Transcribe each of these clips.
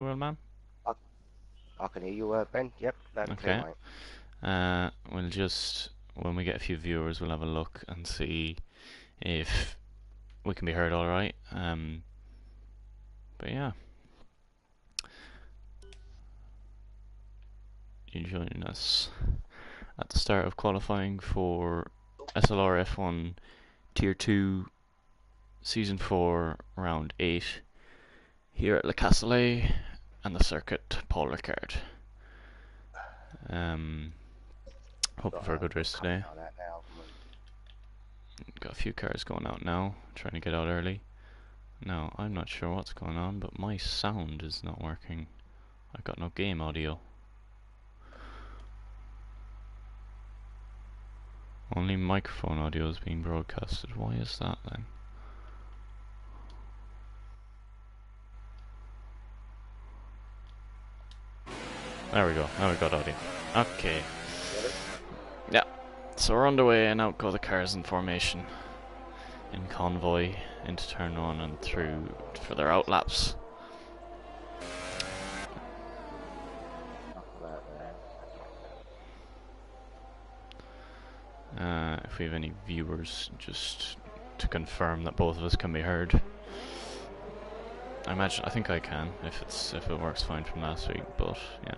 Well, man. I, I can hear you, Ben. Yep, loud and clear, Okay. mate. We'll just when we get a few viewers, we'll have a look and see if we can be heard all right. But yeah, you joining us at the start of qualifying for SLR F1 Tier 2 Season 4 Round 8 here at Le Castellet and the circuit Paul Ricard. Um, Hoping for a good race Coming today. out of that now. Got a few cars going out now, trying to get out early. Now, I'm not sure what's going on, but my sound is not working. I've got no game audio. Only microphone audio is being broadcasted. Why is that then? There we go. Now we got audio. Okay. Yeah. So we're underway and out go the cars in formation. In convoy into turn 1 and through for their out laps. If we have any viewers, just to confirm that both of us can be heard. I think I can if it works fine from last week, but yeah.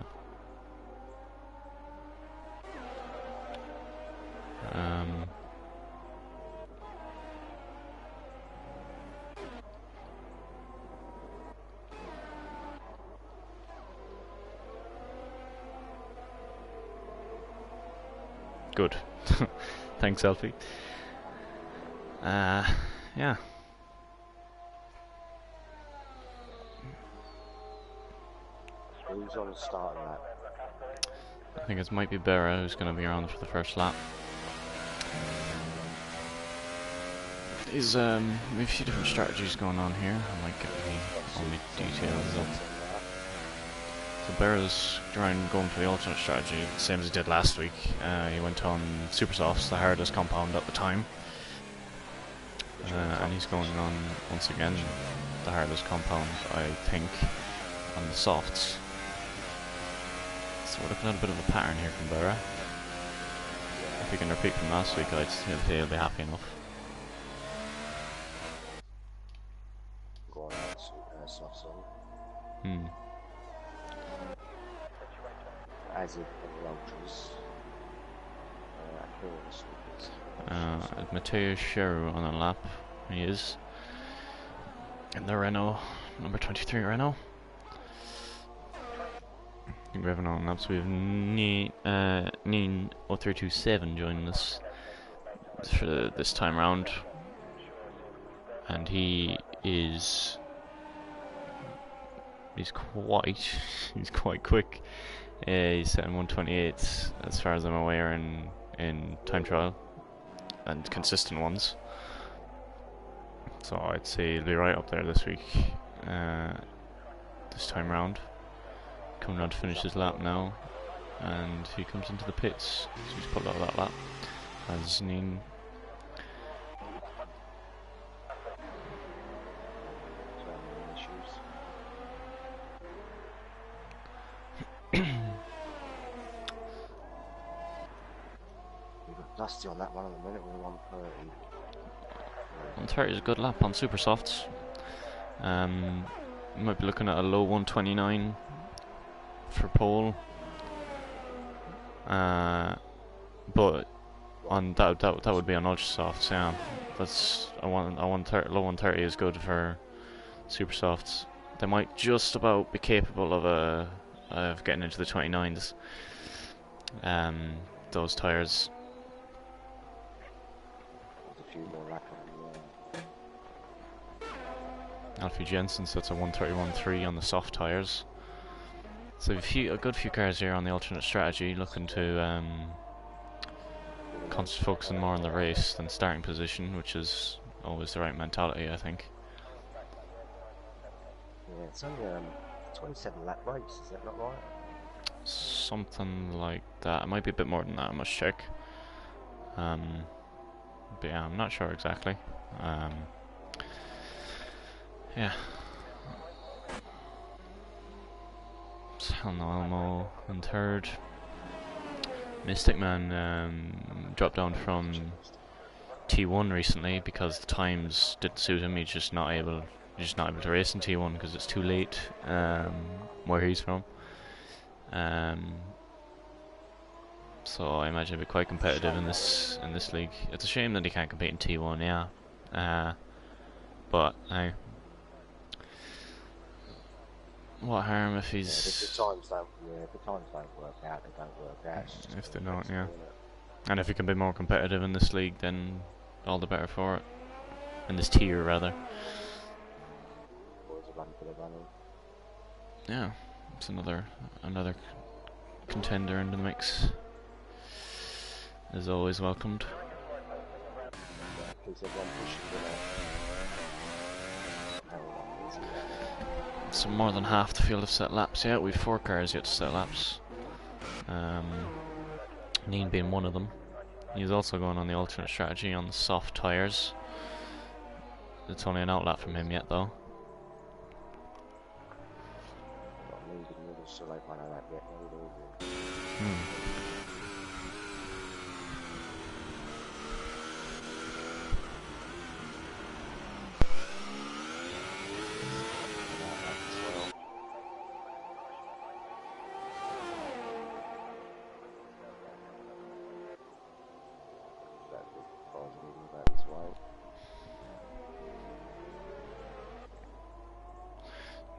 Good. Thanks, Elfie. Yeah. Who's on the start of that? I think it might be Bera who's going to be around for the first lap. There's a few different strategies going on here. I might get all my details up. So Bera's going for the alternate strategy, same as he did last week. He went on Super Softs, the hardest compound at the time. And he's going on, once again, the hardest compound, I think, on the softs. So we're looking at a bit of a pattern here from Bera. If he can repeat from last week, I'd say he'll be happy enough. Going out soft zone. As if the ultras. Matteo Cheru on a lap. He is. In the Renault, number 23 Renault. I think we have an on laps. We have Neen 0327 joining us for this time round. And he's quite quick. He's setting 128 as far as I'm aware in time trial and consistent ones. So I'd say he'll be right up there this week, this time round. Coming on to finish his lap now, and he comes into the pits. So he's pulled out of that lap as Neen. Dusty on that one at the minute with 130. 130 is a good lap on super softs. Might be looking at a low 129 for pole. But on that would be on ultra softs. Yeah, that's low 130 is good for super softs. They might just about be capable of getting into the 29s. Those tires. A few more laps on Alfie Jensen sets a 131.3 on the soft tires. So a good few cars here on the alternate strategy, looking to focusing more on the race than starting position, which is always the right mentality, I think. Yeah, it's only 27 lap race, is that not right? Something like that. It might be a bit more than that, I must check. But yeah, I'm not sure exactly. Yeah. Hell Elmo in third. Mystic Man dropped down from T1 recently because the times didn't suit him. He's just not able to race in T1 because it's too late where he's from. So I imagine it'll be quite competitive in this league. It's a shame that he can't compete in T1, yeah. But what harm if he's... If the times don't work out, they don't work out. If they don't, yeah. And if he can be more competitive in this league, then all the better for it. In this tier, rather. Boys are running for the running. Yeah, it's another contender in the mix. Is always welcomed. Keeps everyone pushing for that. So more than half the field have set laps yet. We've 4 cars yet to set laps. Neen being one of them. He's also going on the alternate strategy on the soft tyres. It's only an outlap from him yet, though.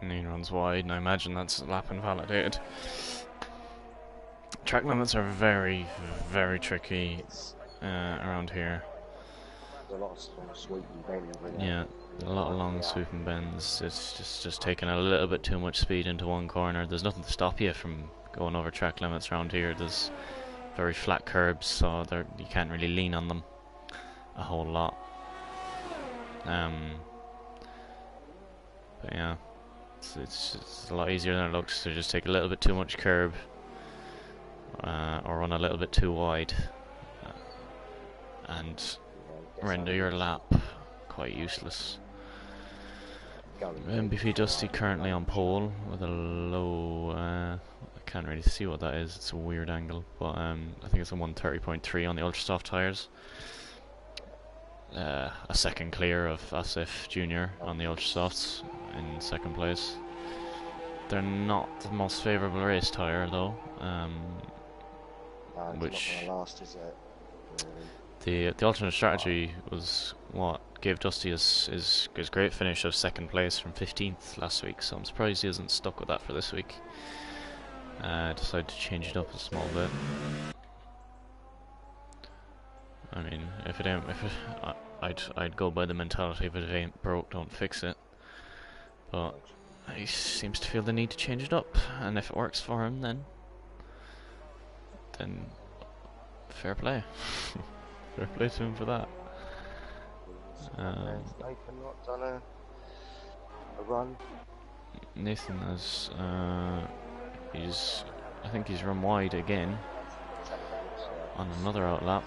Neen runs wide, and I imagine that's lap invalidated. Track limits are very, very tricky around here. There's a lot of sweeping bends. Yeah, a lot of long sweeping bends. It's just taking a little bit too much speed into one corner. There's nothing to stop you from going over track limits around here. There's very flat curbs, so you can't really lean on them a whole lot. But yeah, it's a lot easier than it looks to just take a little bit too much curb or run a little bit too wide and render your lap quite useless. MVP Dusty currently on pole with a low, I can't really see what that is, it's a weird angle, but I think it's a 130.3 on the ultra soft tyres. A second clear of Asif Jr. on the ultra softs in second place. They're not the most favourable race tyre though, which not last, is it? the alternate strategy was what gave Dusty his great finish of second place from 15th last week, so I'm surprised he hasn't stuck with that for this week. Decided to change it up a small bit. I mean, I'd go by the mentality if it ain't broke, don't fix it. But he seems to feel the need to change it up, and if it works for him, then fair play. Fair play to him for that. Nathan not done a run. Nathan has I think he's run wide again on another outlap.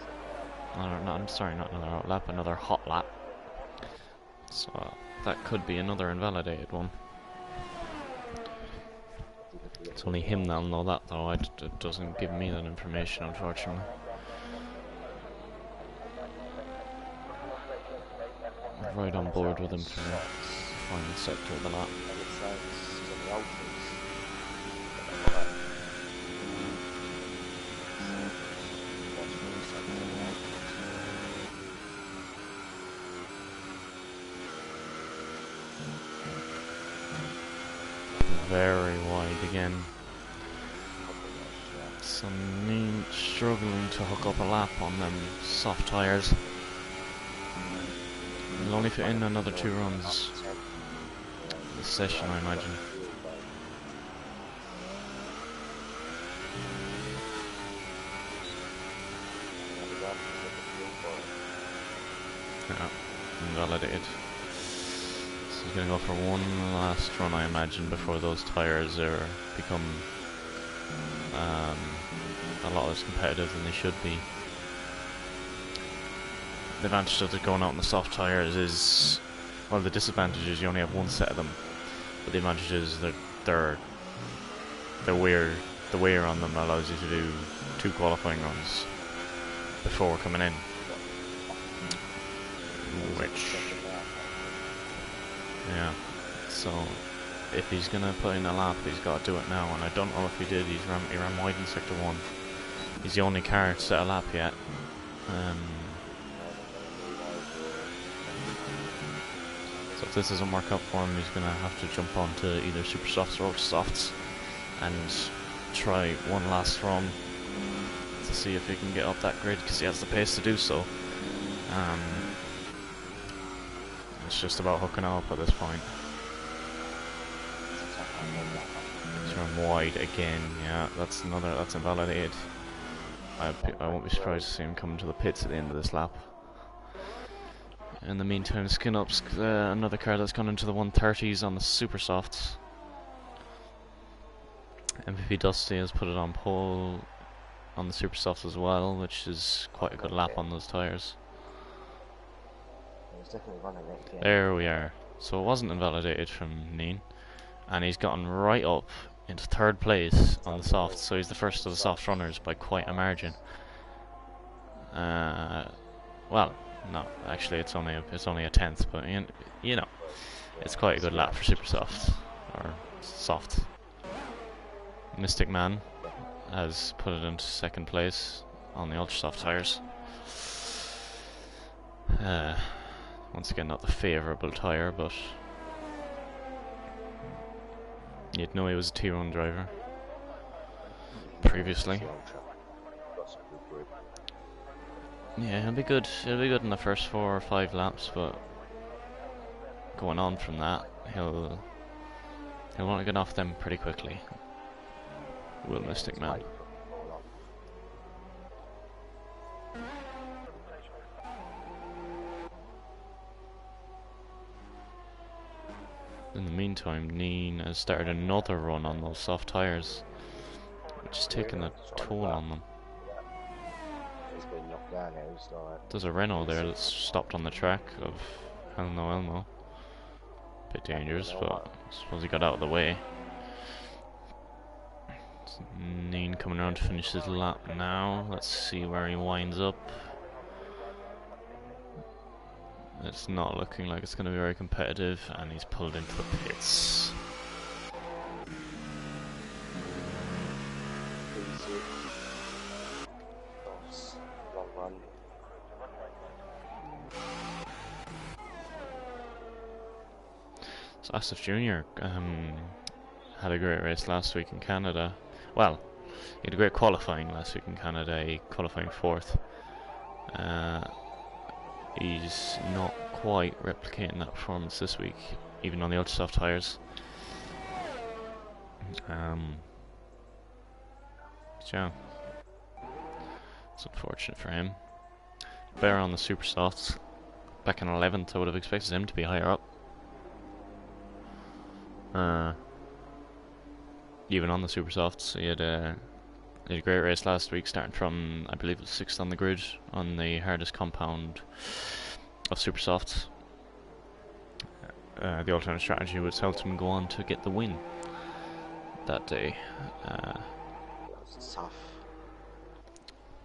I'm sorry, not another outlap, another hot lap. So that could be another invalidated one. It's only him that'll know that though. It doesn't give me that information, unfortunately. I'm right on board with him for the final sector of the lap. Very wide again. So Neen struggling to hook up a lap on them soft tyres. He'll only fit in another 2 runs this session, I imagine. Yeah, invalidated. So he's going to go for one last run, I imagine, before those tyres become a lot less competitive than they should be. The advantage of going out on the soft tyres is, well, the disadvantage is you only have one set of them, but the advantage is that they're the wear on them allows you to do 2 qualifying runs before coming in, which, yeah, so if he's gonna put in a lap, he's got to do it now, and I don't know if he did. He ran wide in sector 1. He's the only car to set a lap yet. So if this doesn't work out for him, he's gonna have to jump onto either super softs or ultra softs and try one last run to see if he can get up that grid, because he has the pace to do so. It's just about hooking up at this point. He's run wide again. Yeah, that's invalidated. I won't be surprised to see him coming to the pits at the end of this lap. In the meantime, Skin Up's another car that's gone into the 130s on the super softs. MVP Dusty has put it on pole on the super softs as well, which is quite a good lap on those tyres. There we are. So it wasn't invalidated from Neen, and he's gotten right up into 3rd place on the softs, so he's the first of the soft runners by quite a margin. Well, no, actually it's only a 10th, but you know, it's quite a good lap for super soft or soft. Mystic Man has put it into 2nd place on the ultra soft tires. Once again, not the favourable tyre, but you'd know he was a T1 driver previously. Yeah, he'll be good. He'll be good in the first 4 or 5 laps, but going on from that, he'll want to get off them pretty quickly. Will Mystic Man. In the meantime, Neen has started another run on those soft tyres, which is taking a toll on them. There's a Renault there that's stopped on the track of Elmo. Bit dangerous, but I suppose he got out of the way. Neen coming around to finish his lap now. Let's see where he winds up. It's not looking like it's going to be very competitive, and he's pulled into the pits. So Asif Jr. Had a great race last week in Canada. Well, he had a great qualifying last week in Canada, qualifying 4th. He's not quite replicating that performance this week, even on the ultra soft tyres. Yeah, it's unfortunate for him. Bear on the super softs, back in 11th. I would have expected him to be higher up. Even on the super softs, he had a great race last week, starting from, I believe it was 6th on the grid on the hardest compound of super softs. The alternate strategy was helped him go on to get the win that day. That was tough.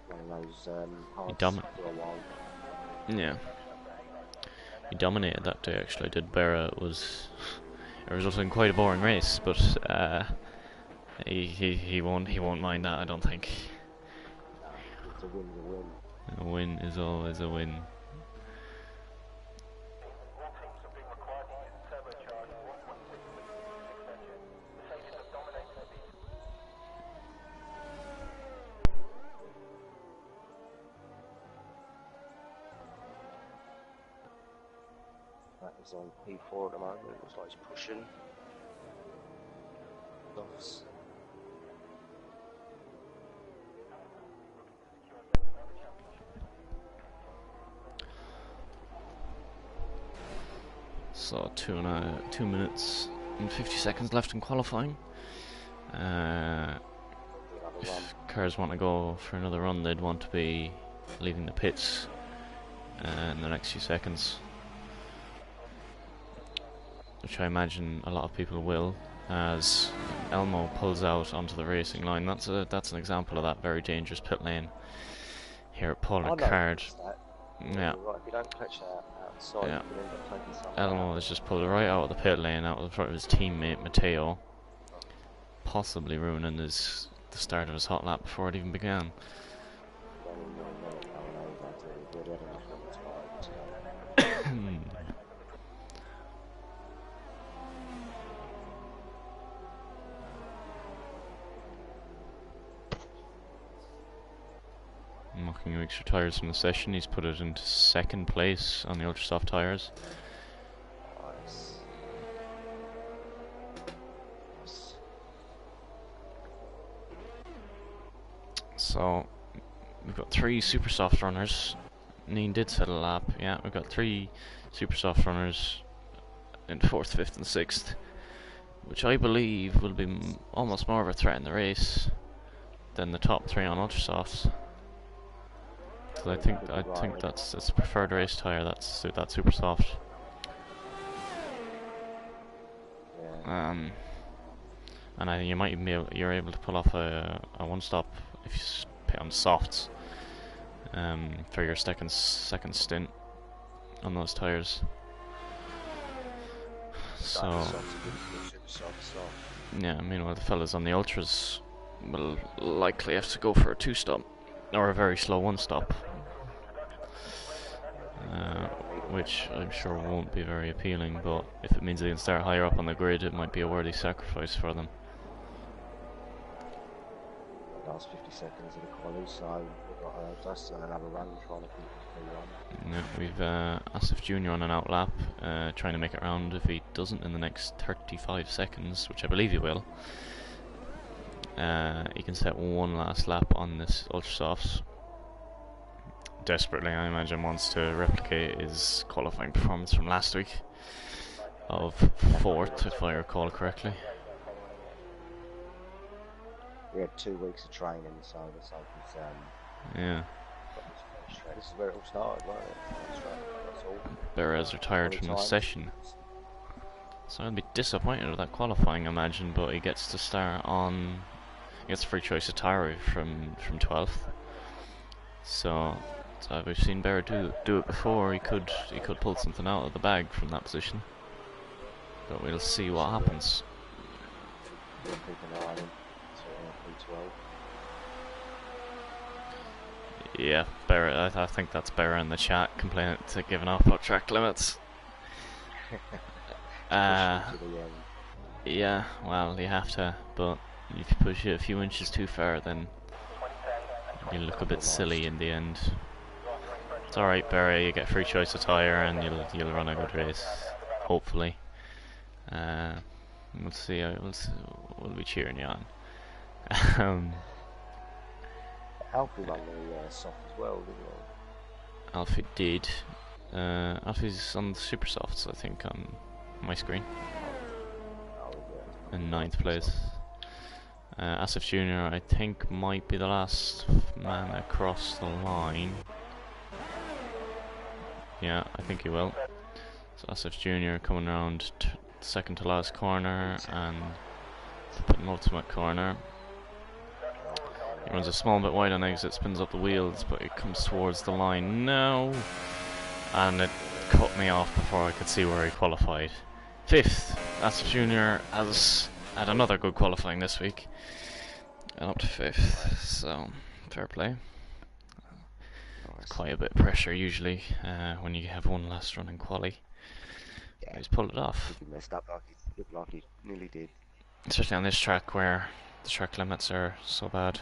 One of those Yeah, he dominated that day. Actually, did Berra. It resulted in quite a boring race, but he won't mind that, I don't think. It's a win's a win. A win is always a win. That is on P4 at the moment. It looks like it's pushing. Offs. So 2 minutes and 50 seconds left in qualifying. If cars want to go for another run, they'd want to be leaving the pits in the next few seconds, which I imagine a lot of people will, as Elmo pulls out onto the racing line. That's an example of that very dangerous pit lane here at Paul I Ricard. noticed that. Yeah, You're right, if you don't catch that outside, yeah. you could end up taking someone Elmo out. has just pulled right out of the pit lane, out in front of his teammate Matteo, possibly ruining the start of his hot lap before it even began. You don't even really know what's going over, do you? You've already had enough of the time, so... Knocking extra tyres from the session, he's put it into second place on the ultra soft tyres. Nice. Nice. So we've got 3 super soft runners. Neen did set a lap. Yeah, we've got 3 super soft runners in 4th, 5th and 6th, which I believe will be almost more of a threat in the race than the top 3 on ultra softs. I think that's its preferred race tyre. That's that super soft. Yeah. And you might even you're able to pull off a one stop if you put on softs. For your second stint on those tyres. So yeah, meanwhile the fellas on the ultras will likely have to go for a 2-stop or a very slow 1-stop. Which I'm sure won't be very appealing, but if it means they can start higher up on the grid, it might be a worthy sacrifice for them. Last 50 seconds of the quali, so we've got just another run trying to keep the run. Yeah, we've Asif Jr. on an out lap, trying to make it round. If he doesn't in the next 35 seconds, which I believe he will, he can set one last lap on this ultra softs. Desperately, I imagine, wants to replicate his qualifying performance from last week of 4th, if I recall correctly. We had 2 weeks of training, so it's like it's yeah. This is where it all started, wasn't it? That's all. Perez retired from the session, so I'd be disappointed with that qualifying, I imagine. But he gets to start on. He gets a free choice of tyre from 12th. So we've seen Bear do it before. He could pull something out of the bag from that position, but we'll see what happens. Yeah, Bear. I think that's Bear in the chat complaining to giving up on track limits. Yeah, well, you have to, but if you push it a few inches too far, then you look a bit silly in the end. It's alright, Barry, you get free choice of tyre and you'll run a good race, hopefully. We'll see, we'll be cheering you on. Alfie ran the soft as well, didn't he? Alfie did. Alfie's on the super softs, I think, on my screen. In 9th place. Asif Jr. I think might be the last man across the line. Yeah, I think he will. So Asif Jr. coming around second to last corner and the penultimate corner. He runs a small bit wide on exit, spins up the wheels, but it comes towards the line now. And it cut me off before I could see where he qualified. 5th, Asif Jr. has had another good qualifying this week. And up to 5th, so fair play. Quite a bit of pressure usually when you have one last run in quali. Yeah. He's pulled it off. He messed up like he looked like he nearly did. Especially on this track where the track limits are so bad.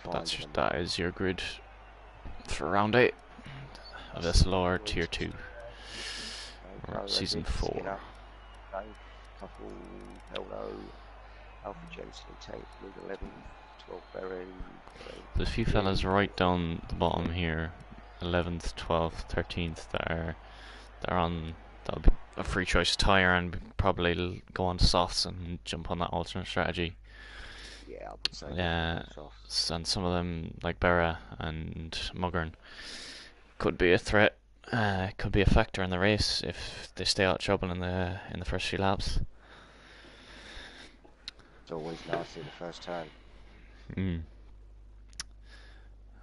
But that is your grid for round 8 of SLR Tier 2. Season 4. Couple, Hello, Alpha Jensen, Tank, League 11, 12 Berry. There's a few fellas right down the bottom here, 11th, 12th, 13th, that are on. That'll be a free choice tyre and probably go on to softs and jump on that alternate strategy. Yeah, I would say. Yeah, and some of them, like Berra and Muggern, could be a threat. Could be a factor in the race if they stay out of trouble in the first few laps. It's always nasty the first turn.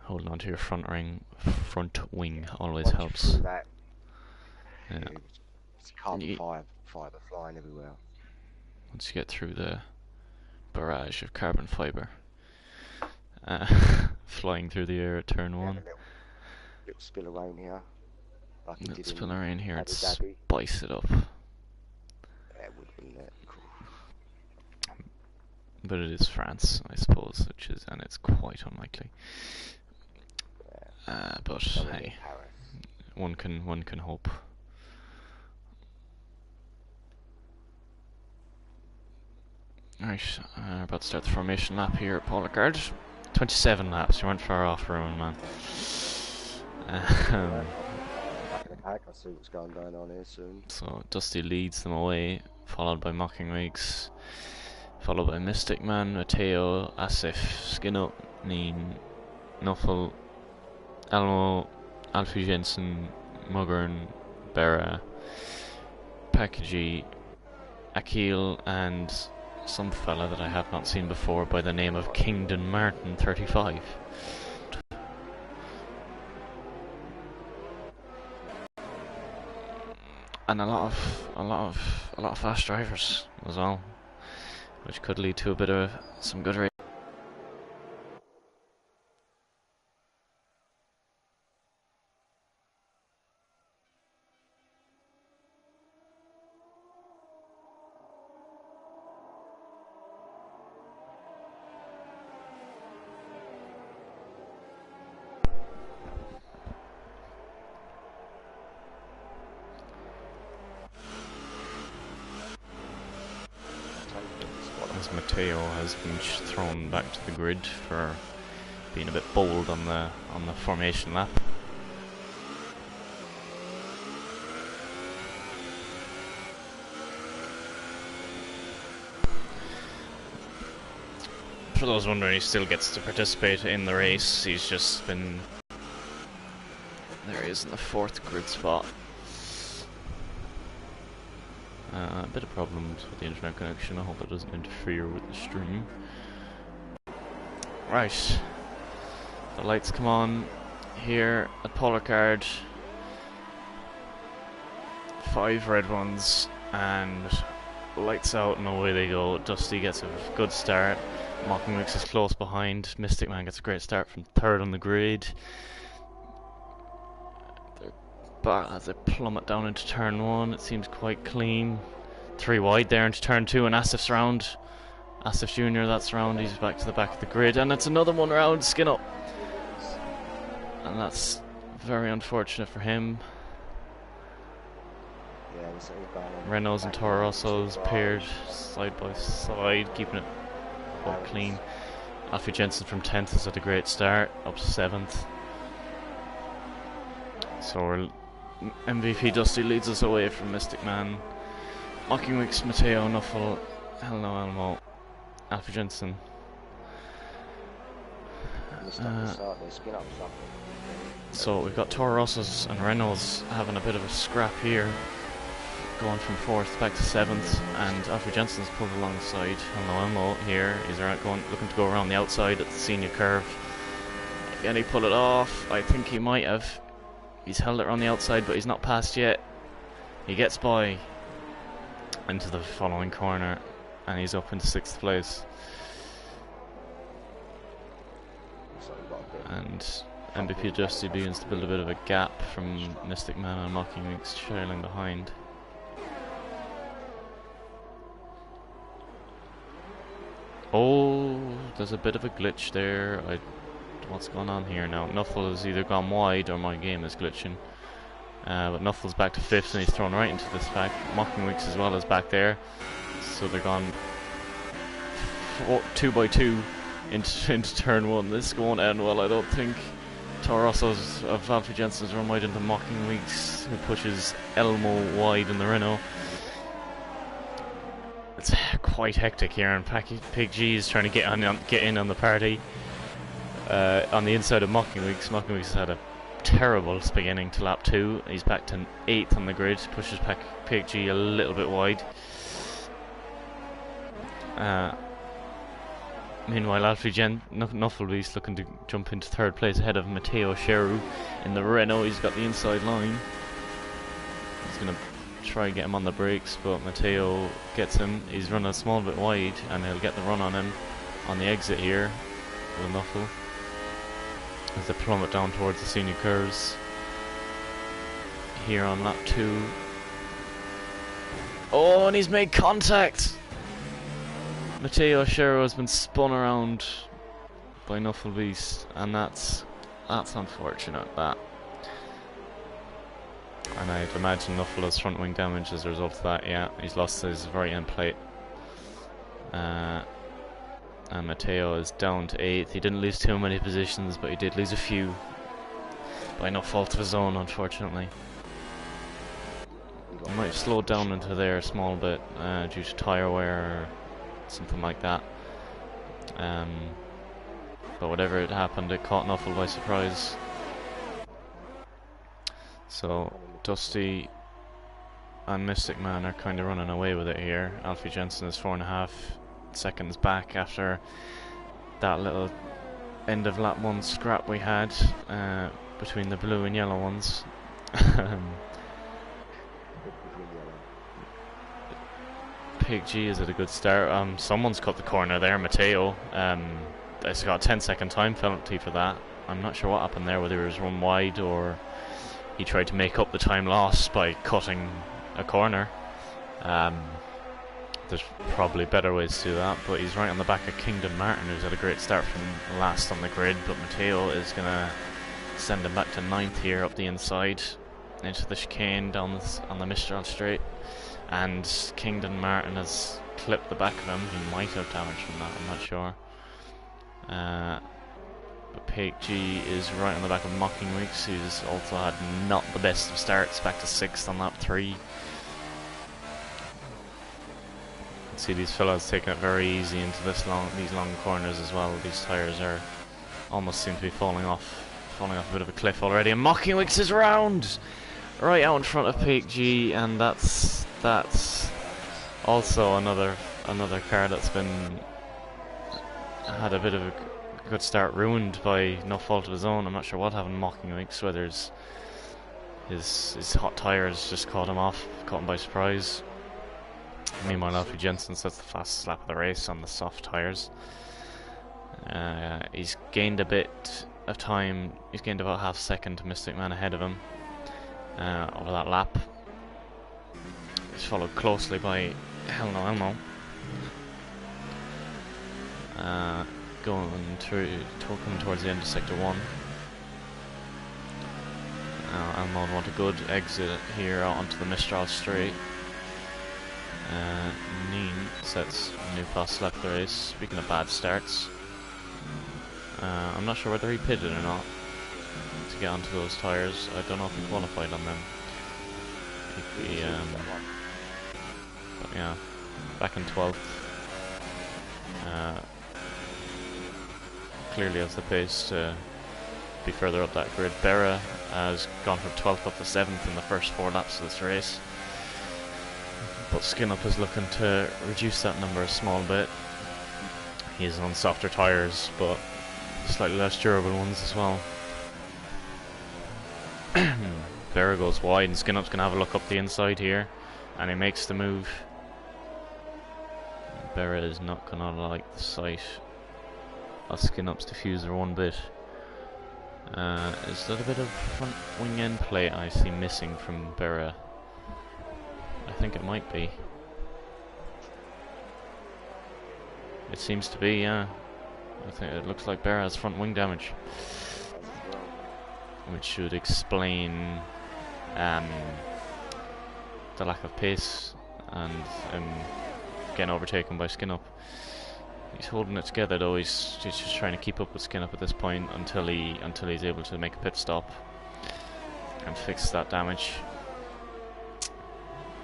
Holding on to your front wing always Once helps. you're through that, Yeah. it's carbon fibre flying everywhere. Once you get through the barrage of carbon fibre flying through the air at turn 1. Little spill of rain here. Like Little spill of rain here and spice it up. That would be cool. But it is France, I suppose, and it's quite unlikely. But hey, one can hope. Right, we're about to start the formation lap here at Pollicard. 27 laps. You weren't far off, Rowan, man. Back in the pack, I'll see what's going on here soon. So Dusty leads them away, followed by Mocking Weeks, followed by Mystic Man, Matteo, Asif, Skin Up, Neen, Nuffle, Elmo, Alfie Jensen, Muggern, Bera, Packagee, Akil, and some fella that I have not seen before by the name of Kingdon Martin 35. And a lot of fast drivers as well, which could lead to a bit of some good racing. As Matteo has been thrown back to the grid for being a bit bold on the formation lap. For those wondering, he still gets to participate in the race. He's just been... There he is in the 4th grid spot. A bit of problems with the internet connection. I hope it doesn't interfere with the stream. Right. The lights come on here at Pollicard. 5 red ones and lights out and away they go. Dusty gets a good start. Mocking Weeks is close behind. Mystic Man gets a great start from 3rd on the grid. As they plummet down into turn 1, it seems quite clean. 3 wide there into turn 2, and Asif's round. Asif Jr., that's round. He's back to the back of the grid, and it's another one round. Skin Up, and that's very unfortunate for him. Renault's and Toro Rosso's paired side by side, keeping it quite clean. Alfie Jensen from 10th has had a great start, up to 7th. So we're MVP Dusty leads us away from Mystic Man. Mocking Weeks, Matteo, Nuffle, Hello Elmo, Alfie Jensen. So we've got Toro Rosso's and Renault's having a bit of a scrap here, going from 4th back to 7th, and Alfie Jensen's pulled alongside Hello Elmo here. He's looking to go around the outside at the senior curve. Can he pull it off? I think he might have. He's held it on the outside, but he's not passed yet. He gets by into the following corner, and he's up into 6th place. And MVP Dusty begins to build a bit of a gap from Mystic Man and Mocking Weeks trailing behind. Oh, there's a bit of a glitch there. What's going on here now? Nuffle has either gone wide or my game is glitching. But Nuffle's back to 5th and he's thrown right into this pack. Mocking Weeks as well is back there. So they're gone 2 by 2 into turn 1. This won't end well, I don't think. Toro Rosso's of Alfie Jensen's run wide into Mocking Weeks, who pushes Elmo wide in the Renault. It's quite hectic here, and Pig G is trying to get in on the party. On the inside of Mocking Weeks. Mocking Weeks has had a terrible beginning to lap 2. He's back to 8th on the grid, pushes Pig G a little bit wide. Meanwhile, Nufflebeast looking to jump into third place ahead of Matteo Cheru in the Renault. He's got the inside line. He's going to try and get him on the brakes, but Matteo gets him. He's running a small bit wide, and he'll get the run on him on the exit here with Nuffle as they plummet down towards the senior curves here on lap 2. Oh, and he's made contact! Matteo Cheru has been spun around by Nufflebeast, and that's unfortunate, that. And I'd imagine Nuffle has front wing damage as a result of that. Yeah, he's lost his right end plate. And Matteo is down to 8th. He didn't lose too many positions, but he did lose a few by no fault of his own, unfortunately. He might have slowed down into there a small bit due to tyre wear or something like that. But whatever had happened, it caught Nuffle by surprise. So Dusty and Mystic Man are kind of running away with it here. Alfie Jensen is 4.5 seconds back after that little end of lap 1 scrap we had between the blue and yellow ones. Pig G is at a good start. Someone's cut the corner there, Matteo. It's got a 10-second time penalty for that. I'm not sure what happened there, whether it was run wide or he tried to make up the time lost by cutting a corner. There's probably better ways to do that, but he's right on the back of Kingdom Martin, who's had a great start from last on the grid. But Matteo is going to send him back to 9th here up the inside into the chicane down on the Mistral straight, and Kingdom Martin has clipped the back of him. He might have damage from that, I'm not sure. But Pig G is right on the back of Mocking Weeks, who's also had not the best of starts, back to 6th on lap 3. See these fellas taking it very easy into these long corners as well. These tyres are almost seem to be falling off a bit of a cliff already. And Mocking Weeks is round right out in front of Pig G, and that's also another car that's been had a bit of a good start ruined by no fault of his own. I'm not sure what happened to Mocking Weeks, whether his hot tyres just caught him by surprise. Meanwhile, Alfie Jensen sets the fastest lap of the race on the soft tyres. He's gained a bit of time. He's gained about half a second to Mystic Man ahead of him over that lap. He's followed closely by Hell No Elmo. Coming towards the end of Sector 1. Elmo want a good exit here out onto the Mistral straight. Neen sets a new fast lap of the race. Speaking of bad starts, I'm not sure whether he pitted or not to get onto those tyres. I don't know if he qualified on them. But yeah, back in 12th. Clearly has the pace to be further up that grid. Berra has gone from 12th up to 7th in the first 4 laps of this race. But Skinup is looking to reduce that number a small bit. He's on softer tyres, but slightly less durable ones as well. Berra goes wide, and Skinup's going to have a look up the inside here, and he makes the move. Berra is not going to like the sight of Skinup's diffuser one bit. Is that a bit of front wing end plate I see missing from Berra? I think it might be. It seems to be, yeah. I think it looks like Berra has front wing damage, which should explain the lack of pace and getting overtaken by Skinup. He's holding it together though. He's just trying to keep up with Skinup at this point until he's able to make a pit stop and fix that damage.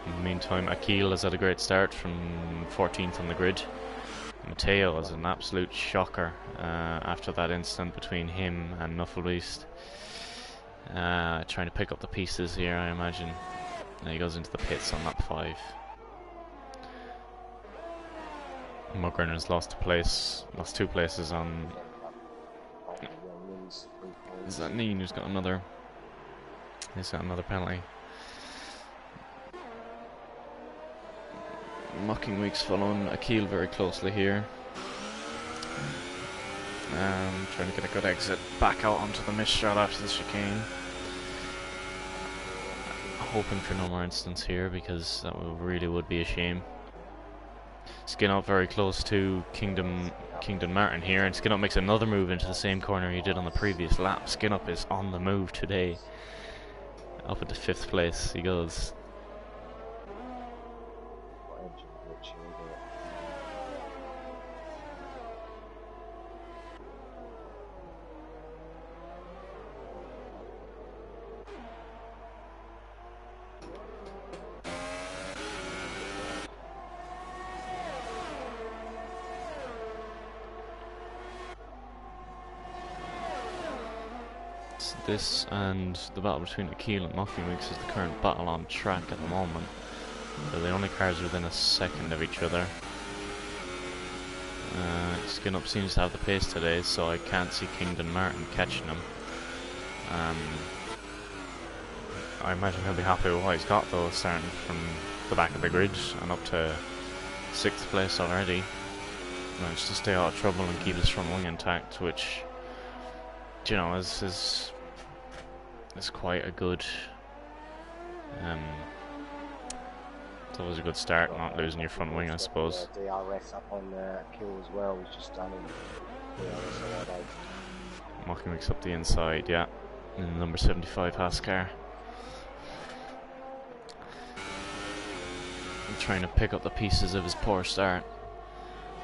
In the meantime, Akil has had a great start from 14th on the grid. Matteo was an absolute shocker after that incident between him and Nufflebeast. Trying to pick up the pieces here, I imagine. And he goes into the pits on lap 5. Muggerner's lost two places on. Is that Neen who's got another? He's got another penalty. Mockingweek's following Akil very closely here. Trying to get a good exit back out onto the Mistral after the chicane. Hoping for no more incidents here because that really would be a shame. Skin up very close to Kingdom Martin here, and Skin up makes another move into the same corner he did on the previous lap. Skin up is on the move today. Up into 5th place he goes. This and the battle between Akil and Mockingweeks is the current battle on track at the moment. So the only cars are within a second of each other. Skin Up seems to have the pace today, so I can't see Kingdom Martin catching him. I imagine he'll be happy with what he's got though, starting from the back of the grid and up to 6th place already. Managed to stay out of trouble and keep his front wing intact, which, you know, is quite a good. It's always a good start, not losing your front wing, I suppose. DRS up on Kill as well was just stunning. Mockingweeks up the inside, yeah. In the number 75 Haas car. I'm trying to pick up the pieces of his poor start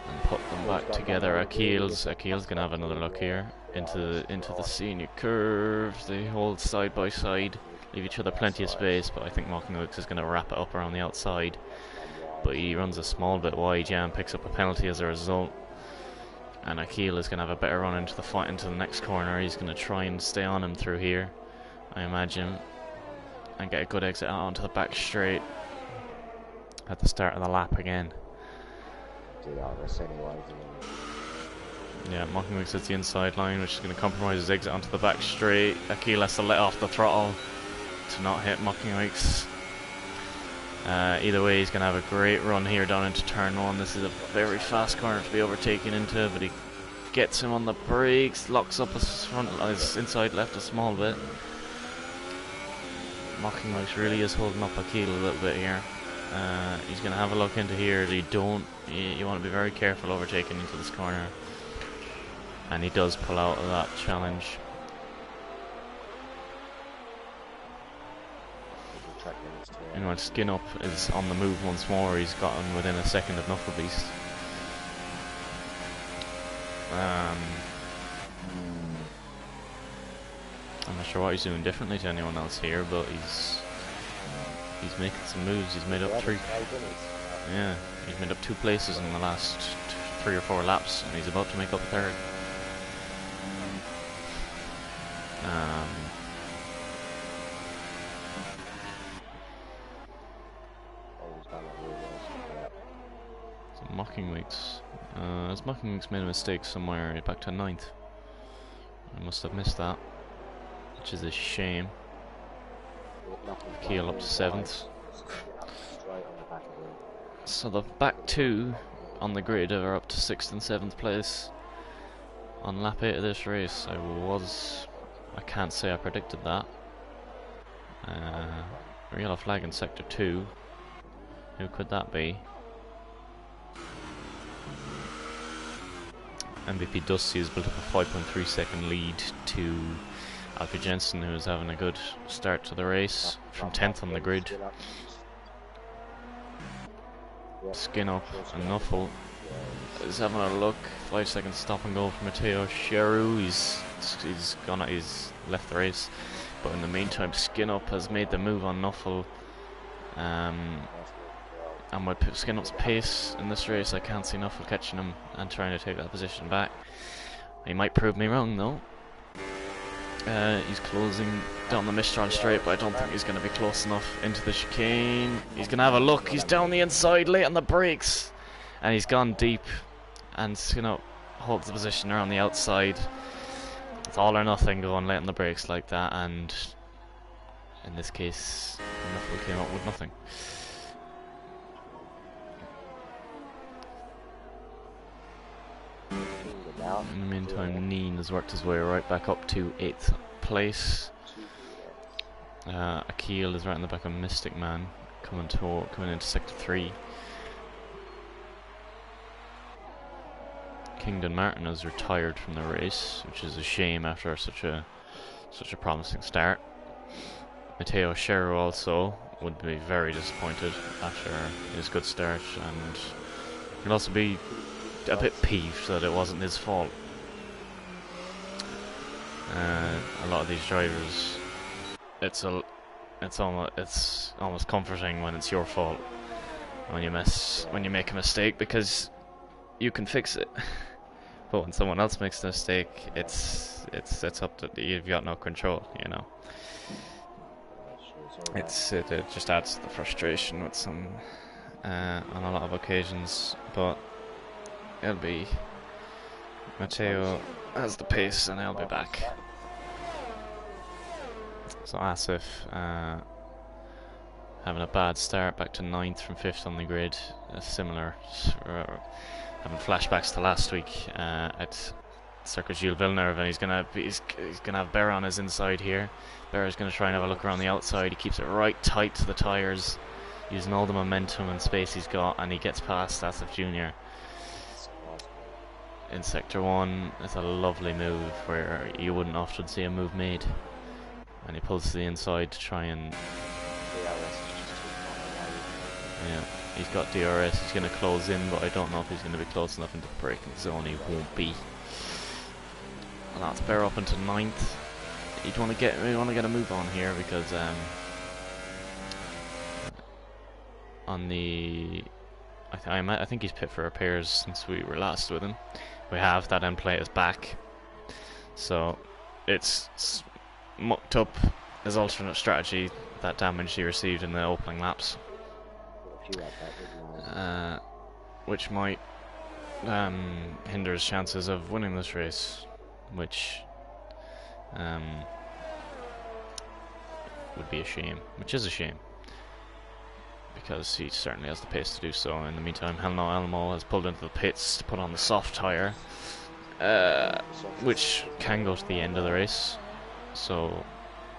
and put them back together. Akil's gonna have another look here into the senior curve. They hold side by side, leave each other plenty of space, but I think Mockingweeks is gonna wrap it up around the outside. But he runs a small bit wide, yeah, and picks up a penalty as a result. And Akil is gonna have a better run into the next corner. He's gonna try and stay on him through here, I imagine, and get a good exit out onto the back straight at the start of the lap again. Yeah, Mockingweeks hits the inside line, which is going to compromise his exit onto the back straight. Akil has to let off the throttle to not hit Mockingweeks. Either way, he's going to have a great run here down into turn 1. This is a very fast corner to be overtaken into, but he gets him on the brakes, locks up his inside left a small bit. Mockingweeks really is holding up Akil a little bit here. He's going to have a look into here. You want to be very careful overtaking into this corner. And he does pull out of that challenge. Anyway, Skin Up is on the move once more. He's gotten within a second of Knucklebeast. I'm not sure what he's doing differently to anyone else here, but he's making some moves. He's made up he's made up 2 places in the last 3 or 4 laps, and he's about to make up a 3rd. So Mockingweeks. Has Mockingweeks made a mistake somewhere back to 9th? I must have missed that, which is a shame. Keel up to 7th. So the back 2 on the grid are up to 6th and 7th place on lap 8 of this race. I can't say I predicted that. Yellow flag in sector 2. Who could that be? MVP Dusty has built up a 5.3 second lead to Alfie Jensen, who is having a good start to the race, from 10th on the grid. Skin Up and Nuffle is having a look. 5 seconds stop and go for Matteo Cheru. He's left the race, but in the meantime, Skin Up has made the move on Nuffle. And with Skin Up's pace in this race, I can't see Nuffle catching him and trying to take that position back. He might prove me wrong though. He's closing down the Mistral straight, but I don't think he's going to be close enough into the chicane. He's going to have a look. He's down the inside, late on the brakes, and he's gone deep, and you know, holds the position around the outside. It's all or nothing going late on the brakes like that, and in this case, Nuffle came up with nothing. In the meantime, Neen has worked his way right back up to 8th place. Akil is right in the back of Mystic Man, coming into sector 3. Kingdon Martin has retired from the race, which is a shame after such a promising start. Matteo Scherro also would be very disappointed after his good start, and he'll also be a bit peeved that it wasn't his fault. A lot of these drivers, it's almost comforting when it's your fault when you make a mistake, because you can fix it. But when someone else makes a mistake, it's up to you've got no control, you know. It just adds to the frustration with some on a lot of occasions, but it'll be Matteo has the pace and he'll be back. So Asif having a bad start, back to 9th from 5th on the grid. Similar, having flashbacks to last week at Circuit Gilles Villeneuve, and he's gonna have Berra on his inside here. Berra's gonna try and have a look around the outside. He keeps it right tight to the tyres, using all the momentum and space he's got, and he gets past Asif Jr. in Sector 1. It's a lovely move where you wouldn't often see a move made, and he pulls to the inside to try and he's got DRS. He's going to close in, but I don't know if he's going to be close enough into the braking zone. He won't be. And that's Bear up into 9th. You want to get a move on here, because on the I think he's pit for repairs since we were last with him. We have that end plate is back, so it's mucked up his alternate strategy, that damage he received in the opening laps, which might hinder his chances of winning this race, which would be a shame, which is a shame, because he certainly has the pace to do so. In the meantime, Helno Elmo has pulled into the pits to put on the soft tyre, which can go to the end of the race, so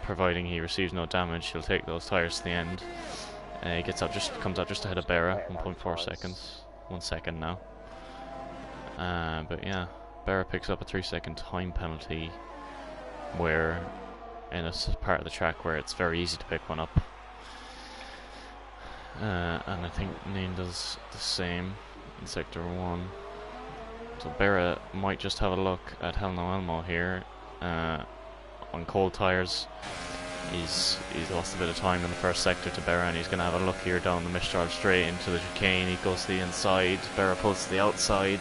providing he receives no damage, he'll take those tyres to the end. He comes out just ahead of Berra, 1.4 seconds, 1 second now. But yeah, Berra picks up a 3-second time penalty, where in a part of the track where it's very easy to pick one up. And I think Neen does the same in Sector 1. So Berra might just have a look at Helno Elmo here. On cold tyres, he's lost a bit of time in the first sector to Berra, and he's going to have a look here down the Mistral straight into the chicane. He goes to the inside, Berra pulls to the outside,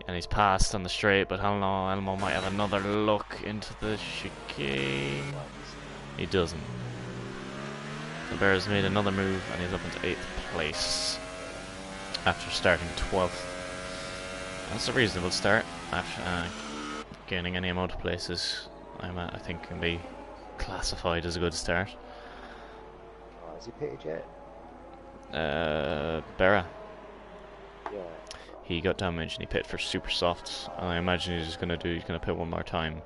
and he's passed on the straight, but Helno Elmo might have another look into the chicane. He doesn't. So Berra's made another move, and he's up into 8th place after starting 12th. That's a reasonable start after gaining any amount of places. I think can be classified as a good start. Has he pitted yet? Berra. Yeah. He got damaged and he pitted for super softs. And I imagine he's gonna pit one more time,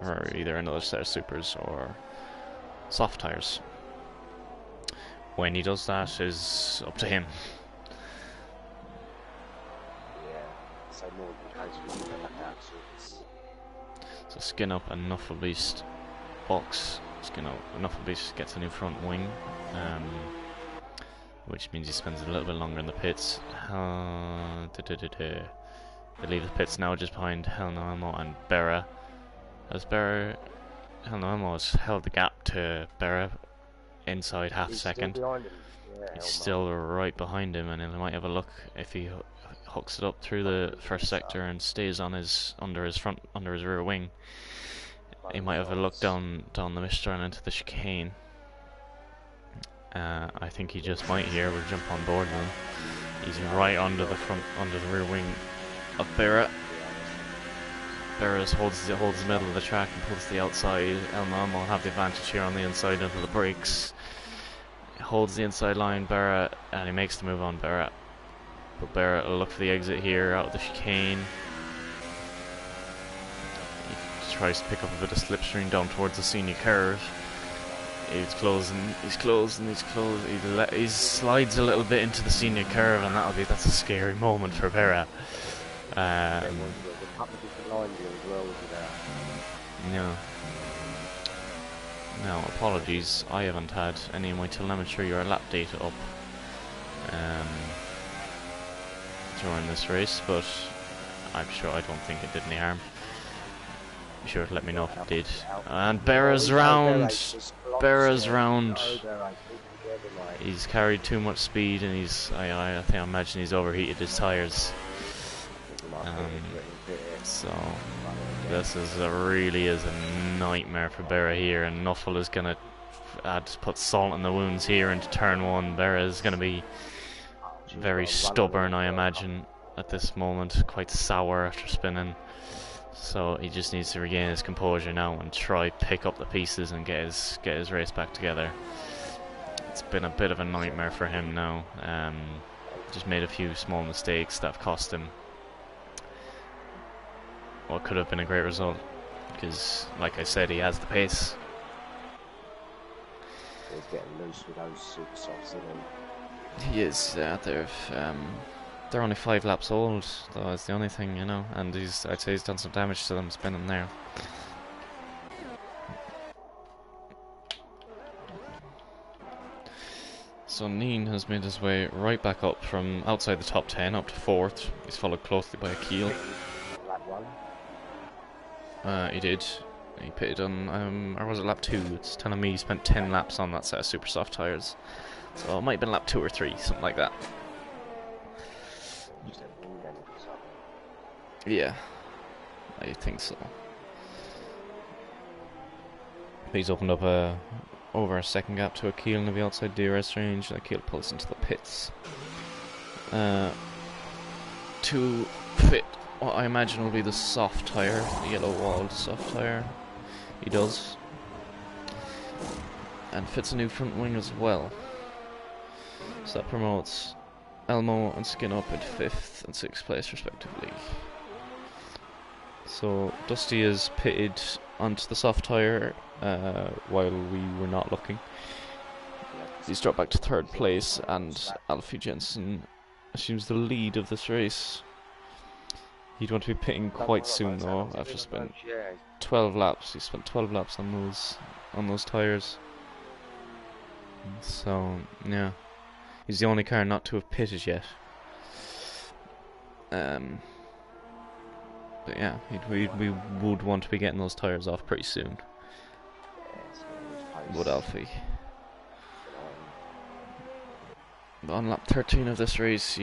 or either another set of supers or soft tires. When he does that is up to him. Yeah. So more occasions you like that, so it's So Skin Up and Nuffle Beast box. Skin Up, Nuffle Beast gets a new front wing, which means he spends a little bit longer in the pits. They leave the pits now just behind Helno Elmo and Berra. Helno Elmo has held the gap to Berra inside half a second. He's still right behind him, and he might have a look if he hooks it up through the first sector and stays on under his rear wing. He might have a look down the Mistral and into the chicane. I think he just might here. We'll jump on board with him. He's right under the rear wing of Barrett. Barrett holds the middle of the track and pulls the outside. Elmo will have the advantage here on the inside into the brakes. He holds the inside line, Barrett, and he makes the move on Barrett. But Barrett will look for the exit here out of the chicane. He tries to pick up a bit of slipstream down towards the senior curve. He's closing. He slides a little bit into the senior curve, and that's a scary moment for Barrett. Yeah. Now, apologies, I haven't had any of my telemetry or lap data up during this race, but I'm sure I don't think it did any harm. Be sure to let me know if it did. And Barra's round. He's carried too much speed, and I imagine he's overheated his tires. So this really is a nightmare for Barra here, and Nuffle is gonna put salt in the wounds here into turn one. Barra is gonna be very stubborn, I imagine, at this moment, quite sour after spinning. So he just needs to regain his composure now and try pick up the pieces and get his race back together. It's been a bit of a nightmare for him now. Just made a few small mistakes that have cost him what could have been a great result, because, like I said, he has the pace. He's getting loose with those super softs, isn't he? He is. They're only 5 laps old, though. Is the only thing, and I'd say he's done some damage to them spinning there. So Neen has made his way right back up from outside the top 10 up to 4th. He's followed closely by Akil. He did. He pitted on, or was it lap 2? It's telling me he spent 10 laps on that set of super soft tyres. So it might have been lap 2 or 3, something like that. Yeah, I think so. He's opened up over a second gap to Akil in the outside DRS range, and Akil pulls into the pits. To fit what I imagine will be the soft tyre, the yellow walled soft tyre. He does. And fits a new front wing as well. So that promotes Elmo and Skin Up in 5th and 6th place respectively. So Dusty is pitted onto the soft tyre while we were not looking. He's dropped back to 3rd place, and Alfie Jensen assumes the lead of this race. He'd want to be pitting quite soon though, after spent 12 laps. He spent 12 laps on those tyres. So yeah, he's the only car not to have pitted yet. But yeah, we would want to be getting those tyres off pretty soon. Would Alfie? On lap 13 of this race,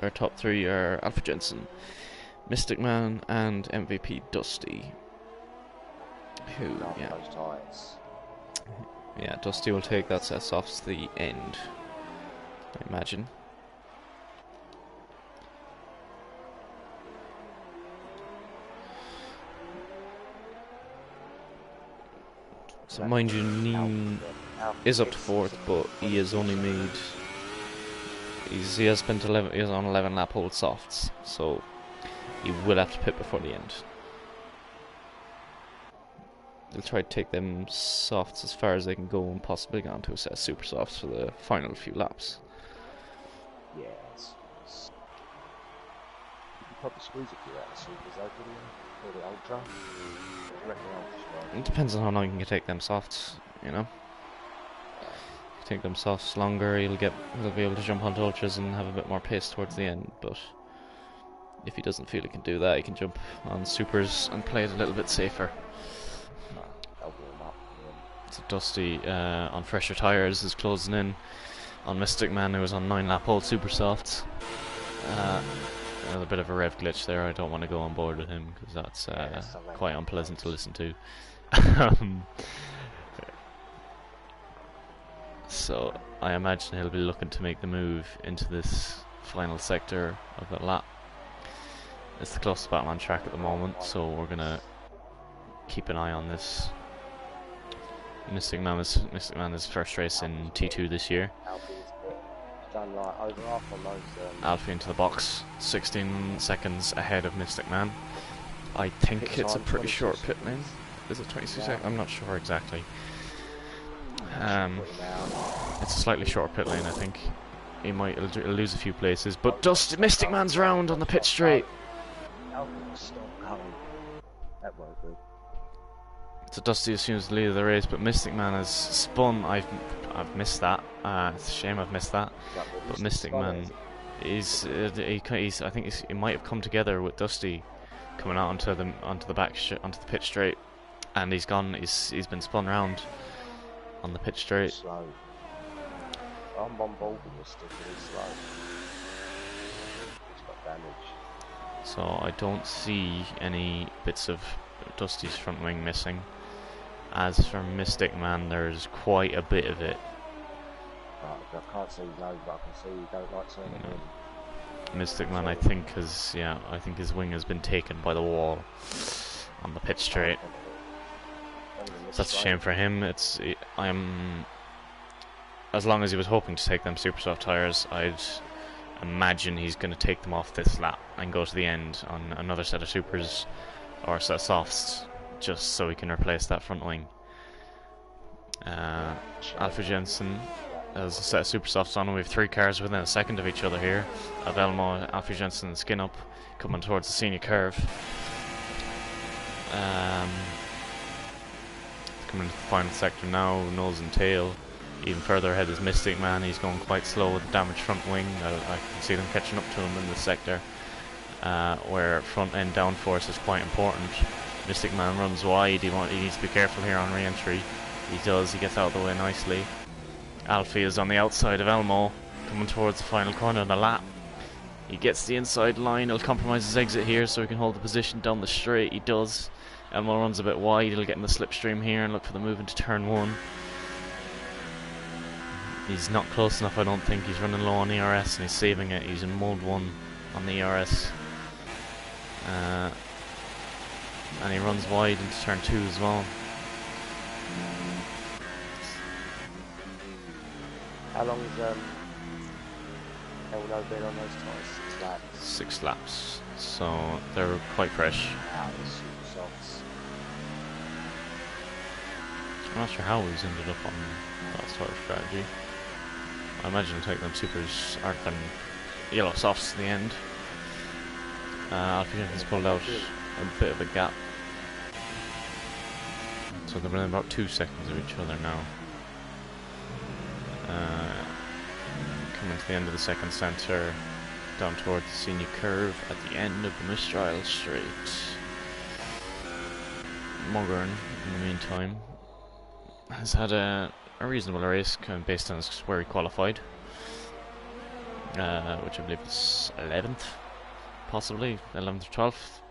our top 3 are Alfie Jensen, Mystic Man, and MVP Dusty. Yeah, Dusty will take that set off to the end, I imagine. So mind you, Neen is up to 4th, but he has only made. He has spent 11. He is on 11 lap old softs, so he will have to pit before the end. They'll try to take them softs as far as they can go and possibly get onto a set of super softs for the final few laps. Yes. You could probably squeeze a few out of the supers, though, couldn't you? Or the ultra. It depends on how long you can take them softs, you know. If you take them softs longer, he'll be able to jump onto ultras and have a bit more pace towards the end. But if he doesn't feel he can do that, he can jump on supers and play it a little bit safer. So Dusty on fresher tyres is closing in on Mystic Man, who was on 9 lap old super softs. A bit of a rev glitch there. I don't want to go on board with him because that's quite unpleasant to listen to. So I imagine he'll be looking to make the move into this final sector of the lap. It's the closest Batman track at the moment, so we're gonna keep an eye on this. Mystic Man is first race in T2 this year. Done like over half on those. Alfie into the box, 16 seconds ahead of Mystic Man. I think it's a pretty short pit lane. Is it 22 seconds? I'm not sure exactly. It's a slightly shorter pit lane, I think. He might lose a few places, but Mystic Man's round on the pit straight. That won't be. So Dusty assumes the lead of the race, but Mystic Man has spun. I've missed that. It's a shame I've missed that. But Mystic Man is I think he might have come together with Dusty coming out onto the pit straight, and he's gone. He's been spun round on the pit straight. Slow. I'm on board with this stick, but he's slow. He's got damage. So I don't see any bits of Dusty's front wing missing. As for Mystic Man, there's quite a bit of it. I can't see no, but I can see you don't like seeing it in. Mystic Man, I think his wing has been taken by the wall on the pit straight. So that's a shame for him. As long as he was hoping to take them super soft tires, I'd imagine he's going to take them off this lap and go to the end on another set of supers or a set of softs, just so he can replace that front wing. Alfie Jensen has a set of super softs on, and we have 3 cars within a second of each other here. Of Elmo, Alfie Jensen and Skin Up coming towards the senior curve. Coming into the final sector now, nose and tail. Even further ahead is Mystic Man. He's going quite slow with the damaged front wing. I can see them catching up to him in this sector, where front end downforce is quite important. Mystic Man runs wide. He needs to be careful here on re-entry. He does. He gets out of the way nicely. Alfie is on the outside of Elmo, coming towards the final corner of the lap. He gets the inside line. He'll compromise his exit here so he can hold the position down the straight. He does. Elmo runs a bit wide. He'll get in the slipstream here and look for the move into turn 1. He's not close enough, I don't think. He's running low on ERS and he's saving it. He's in mode 1 on the ERS. And he runs wide into turn 2 as well. How long has Elmo been on those tyres? 6 laps. 6 laps. So they're quite fresh. Super softs. I'm not sure how he's ended up on that sort of strategy. I imagine he'll take them supers aren't them yellow softs at the end. Alfie Jensen's pulled out a bit of a gap. So they're within about 2 seconds of each other now. Coming to the end of the second centre, down towards the senior curve at the end of the Mistral straight. Mogern, in the meantime, has had a reasonable race, kind of based on where he qualified, which I believe is 11th, possibly 11th or 12th.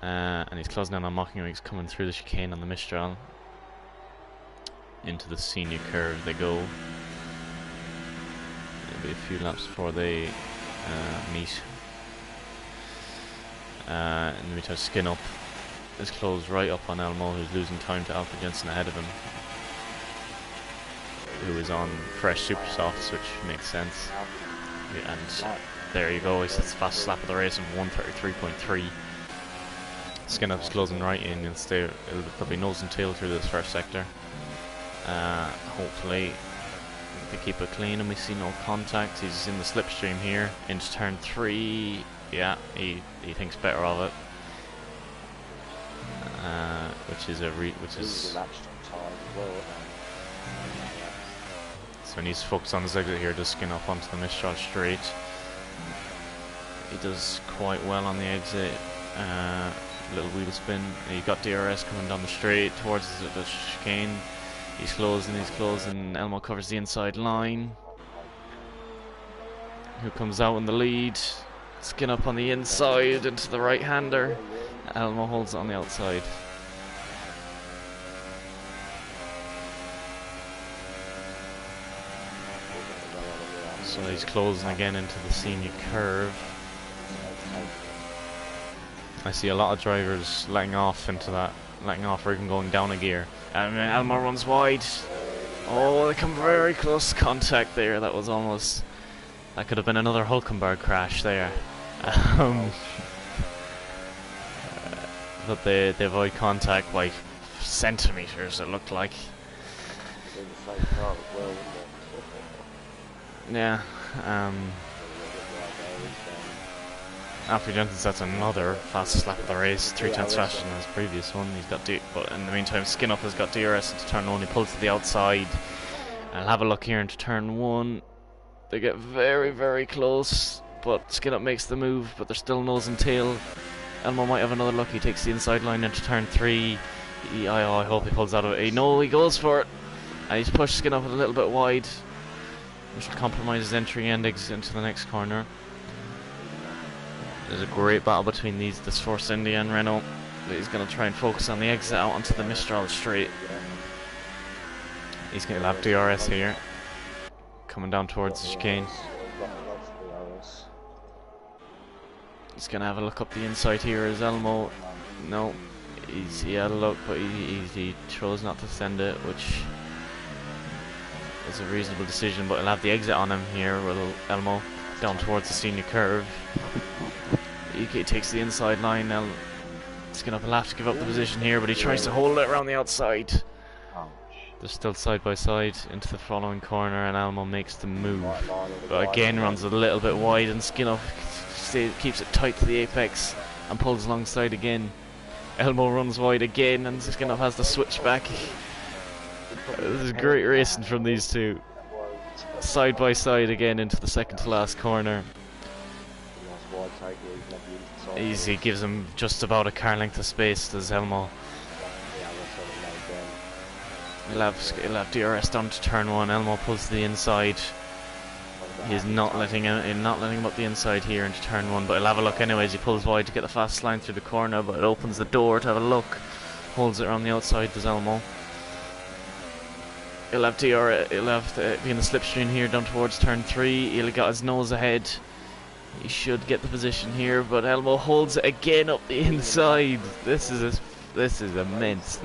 And he's closing down on Mockingbird, coming through the chicane on the Mistral. Into the senior curve they go. It'll be a few laps before they meet. In the meantime, Skin Up is closed right up on Elmo, who's losing time to Alfie Jensen ahead of him, who is on fresh super softs, which makes sense. Yeah, and there you go, he sets the fastest lap of the race in 1:33.3. Skin Up's closing right in. It'll be nose and tail through this first sector. Hopefully they keep it clean and we see no contact. He's in the slipstream here into turn 3. Yeah, he thinks better of it, which is so he needs to focus on his exit here to Skin Up onto the Mistral straight. He does quite well on the exit. Little wheel spin. He got DRS coming down the straight towards the chicane. He's closing. Elmo covers the inside line. Who comes out in the lead? Skin Up on the inside into the right-hander. Elmo holds it on the outside. So he's closing again into the senior curve. I see a lot of drivers letting off into that, letting off or even going down a gear. And Elmo runs wide. Oh, they come very close contact there. That was almost, that could have been another Hulkenberg crash there. But they avoid contact by centimeters, it looked like. Yeah. Alfie Jensen sets another fastest lap of the race, 3/10 faster than his previous one. He's got but in the meantime, Skinnup has got DRS into turn 1. He pulls to the outside. I'll have a look here into turn 1. They get very, very close, but Skinnup makes the move, but they're still nose and tail. Elmo might have another look. He takes the inside line into turn 3. I hope he pulls out of it. No, he goes for it, and he's pushed Skinnup a little bit wide, which will compromise his entry and exit into the next corner. There's a great battle between this Force India and Renault. But he's going to try and focus on the exit out onto the Mistral straight. He's going to have DRS here, coming down towards the chicane. He's going to have a look up the inside here as Elmo. No, he had a look, but he chose not to send it, which is a reasonable decision. But he'll have the exit on him here with Elmo down towards the senior curve. He takes the inside line now. Skinnup will have to give up the position here, but he tries to hold it around the outside. They're still side by side into the following corner, and Elmo makes the move, but again runs a little bit wide, and Skinnup keeps it tight to the apex and pulls alongside again. Elmo runs wide again, and Skinnup has to switch back. This is great racing from these two, side by side again into the second to last corner. He gives him just about a car length of space, does Elmo. He'll have DRS down to turn 1. Elmo pulls to the inside. He's not letting him up the inside here into turn 1, but he'll have a look anyways. He pulls wide to get the fast line through the corner, but it opens the door to have a look. Holds it around the outside, does Elmo. He'll have DRS. He'll have to be in the slipstream here down towards turn 3. He'll got his nose ahead. He should get the position here, but Elmo holds it again up the inside. This is immense.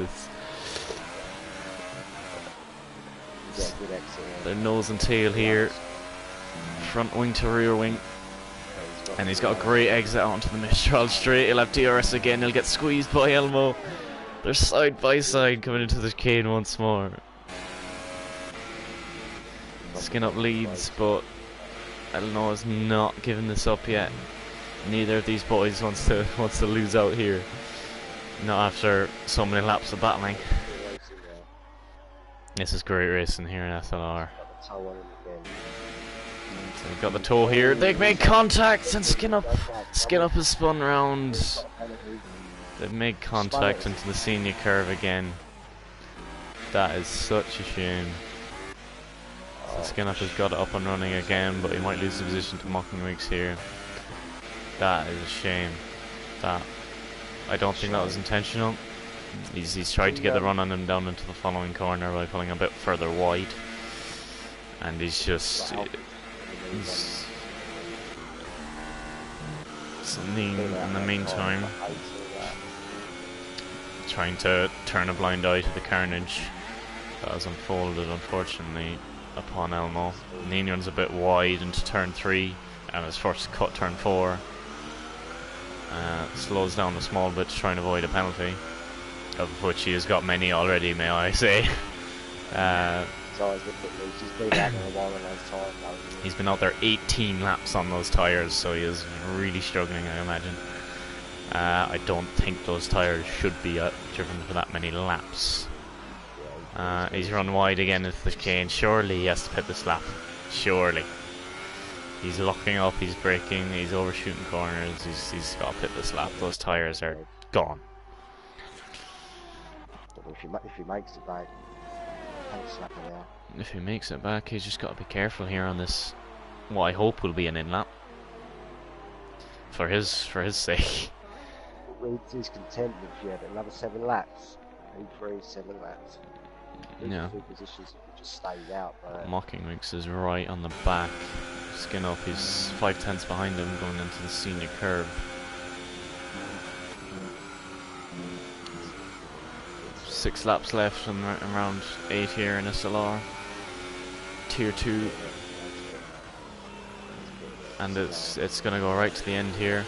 Their nose and tail here, front wing to rear wing, and he's got a great exit onto the Mistral straight. He'll have DRS again. He'll get squeezed by Elmo. They're side by side coming into the chicane once more. Skinnup leads, but Elmo is not giving this up yet. Neither of these boys wants to lose out here. Not after so many laps of battling. This is great racing here in SLR. So we've got the toe here. They made contact, and Skinnup has spun round. They've made contact into the senior curve again. That is such a shame. So Skinnup has got it up and running again, but he might lose the position to Mockenweeks here. That is a shame. I don't think that was intentional. He's tried to get the run on him down into the following corner by pulling a bit further wide, and he's in the meantime trying to turn a blind eye to the carnage that has unfolded, unfortunately, upon Elmo. Neen runs a bit wide into turn 3 and his first cut turn 4. Slows down a small bit to try and avoid a penalty, of which he has got many already, may I say. He's been out there 18 laps on those tyres, so he is really struggling, I imagine. I don't think those tyres should be driven for that many laps. He's run wide again into the chicane. Surely he has to pit this lap. Surely. He's locking up, he's braking, he's overshooting corners, he's got to pit this lap. Those tyres are gone. If he makes it back, if he makes it back, he's just got to be careful here on this, what I hope will be an in lap. For his sake. He's content with another 7 laps. 7 laps. Yeah. Two positions if he just stayed out. But Mocking Winks is right on the back. Skin up, he's 5/10 behind him going into the senior curve. 6 laps left and around 8 here in SLR. Tier 2. And it's going to go right to the end here.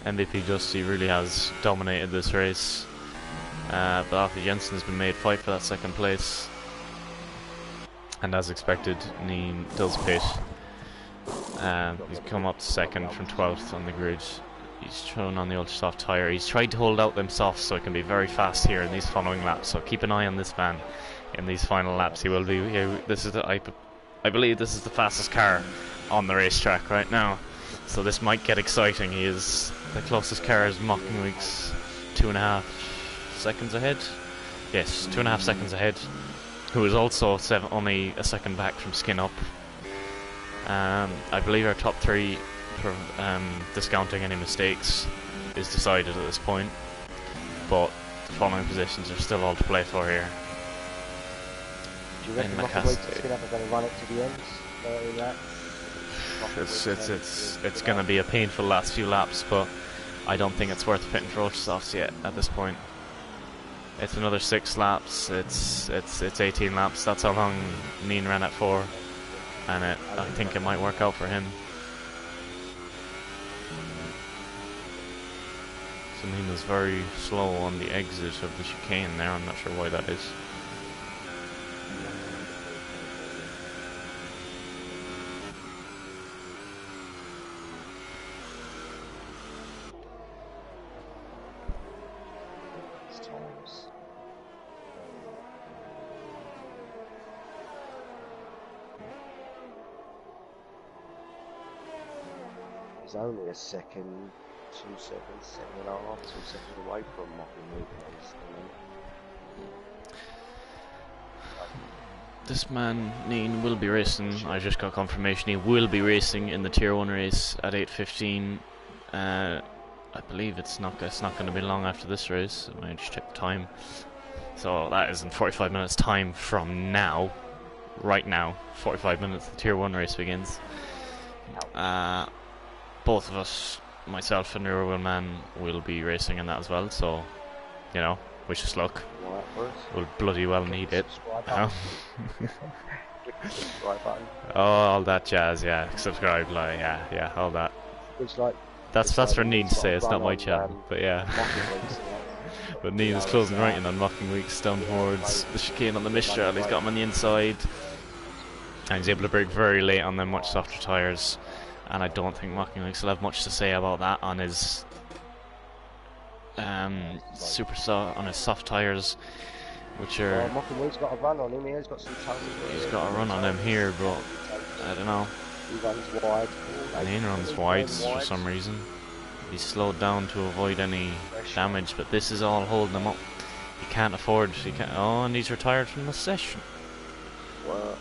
MVP Dusty really has dominated this race. But Alfie Jensen has been made fight for that second place. And as expected, Neen does pit. He's come up to second from 12th on the grid. He's thrown on the ultra soft tyre. He's tried to hold out them softs so it can be very fast here in these following laps. So keep an eye on this man in these final laps. He will be. This is I believe this is the fastest car on the racetrack right now. So this might get exciting. He is the closest car is Mocking Weeks, 2.5 seconds ahead. Yes, 2.5 seconds ahead. Who is also only a second back from Skin Up. I believe our top 3, for discounting any mistakes, is decided at this point. But the following positions are still all to play for here. Do you reckon Mocking Weeks is going to run it to the end? It's going to be a painful last few laps, but I don't think it's worth pitting for ultrasofts yet at this point. It's another 6 laps. It's 18 laps. That's how long Neen ran at 4, and I think it might work out for him. So Neen was very slow on the exit of the chicane there. I'm not sure why that is. He's only a second, 2 seconds, 7.5, 2 seconds away from Mocking Weeks. This man, Neen, will be racing. I just got confirmation he will be racing in the Tier 1 race at 8:15. I believe it's not going to be long after this race. I might just check the time. So that is in 45 minutes time from now. Right now, 45 minutes, the Tier 1 race begins. Both of us, myself and Neurowill Man, will be racing in that as well, so, you know, wish us luck. We'll bloody well need it. Oh, all that jazz, yeah. Subscribe, like, yeah, all that. That's for Neen to say, it's not my channel, but yeah. But Neen is closing right in on Mocking Weeks down towards the chicane on the Mistral. He's got him on the inside. And he's able to brake very late on them much softer tyres. And I don't think Mocking Weeks will have much to say about that on his on his soft tyres, which are. Mocking Weeks got a run on him. He's got some tires. He's got a run on him here, but I don't know. He runs wide. Neen runs wide for some reason. He's slowed down to avoid any damage, but this is all holding him up. He can't afford. He can't. Oh, and he's retired from the session. Well,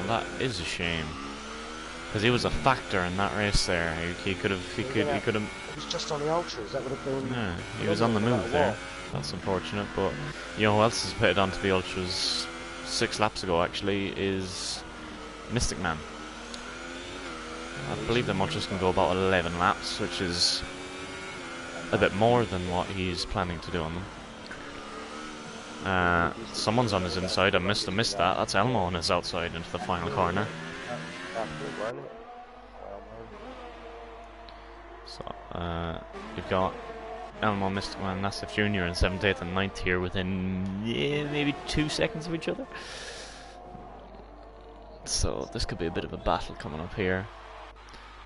that is a shame. Because he was a factor in that race there. He could have. He could have. It was just on the ultras. That would have been. Yeah, he was on the move there. That's unfortunate. But you know who else has pitted onto the ultras 6 laps ago? Actually, is Mystic Man. I believe the ultras can go about 11 laps, which is a bit more than what he's planning to do on them. Someone's on his inside. I missed that. That's Elmo on his outside into the final corner. So, you've got Elmo, Mystic Man, Nassif Jr. in 7th, 8th and 9th here within maybe 2 seconds of each other. So this could be a bit of a battle coming up here.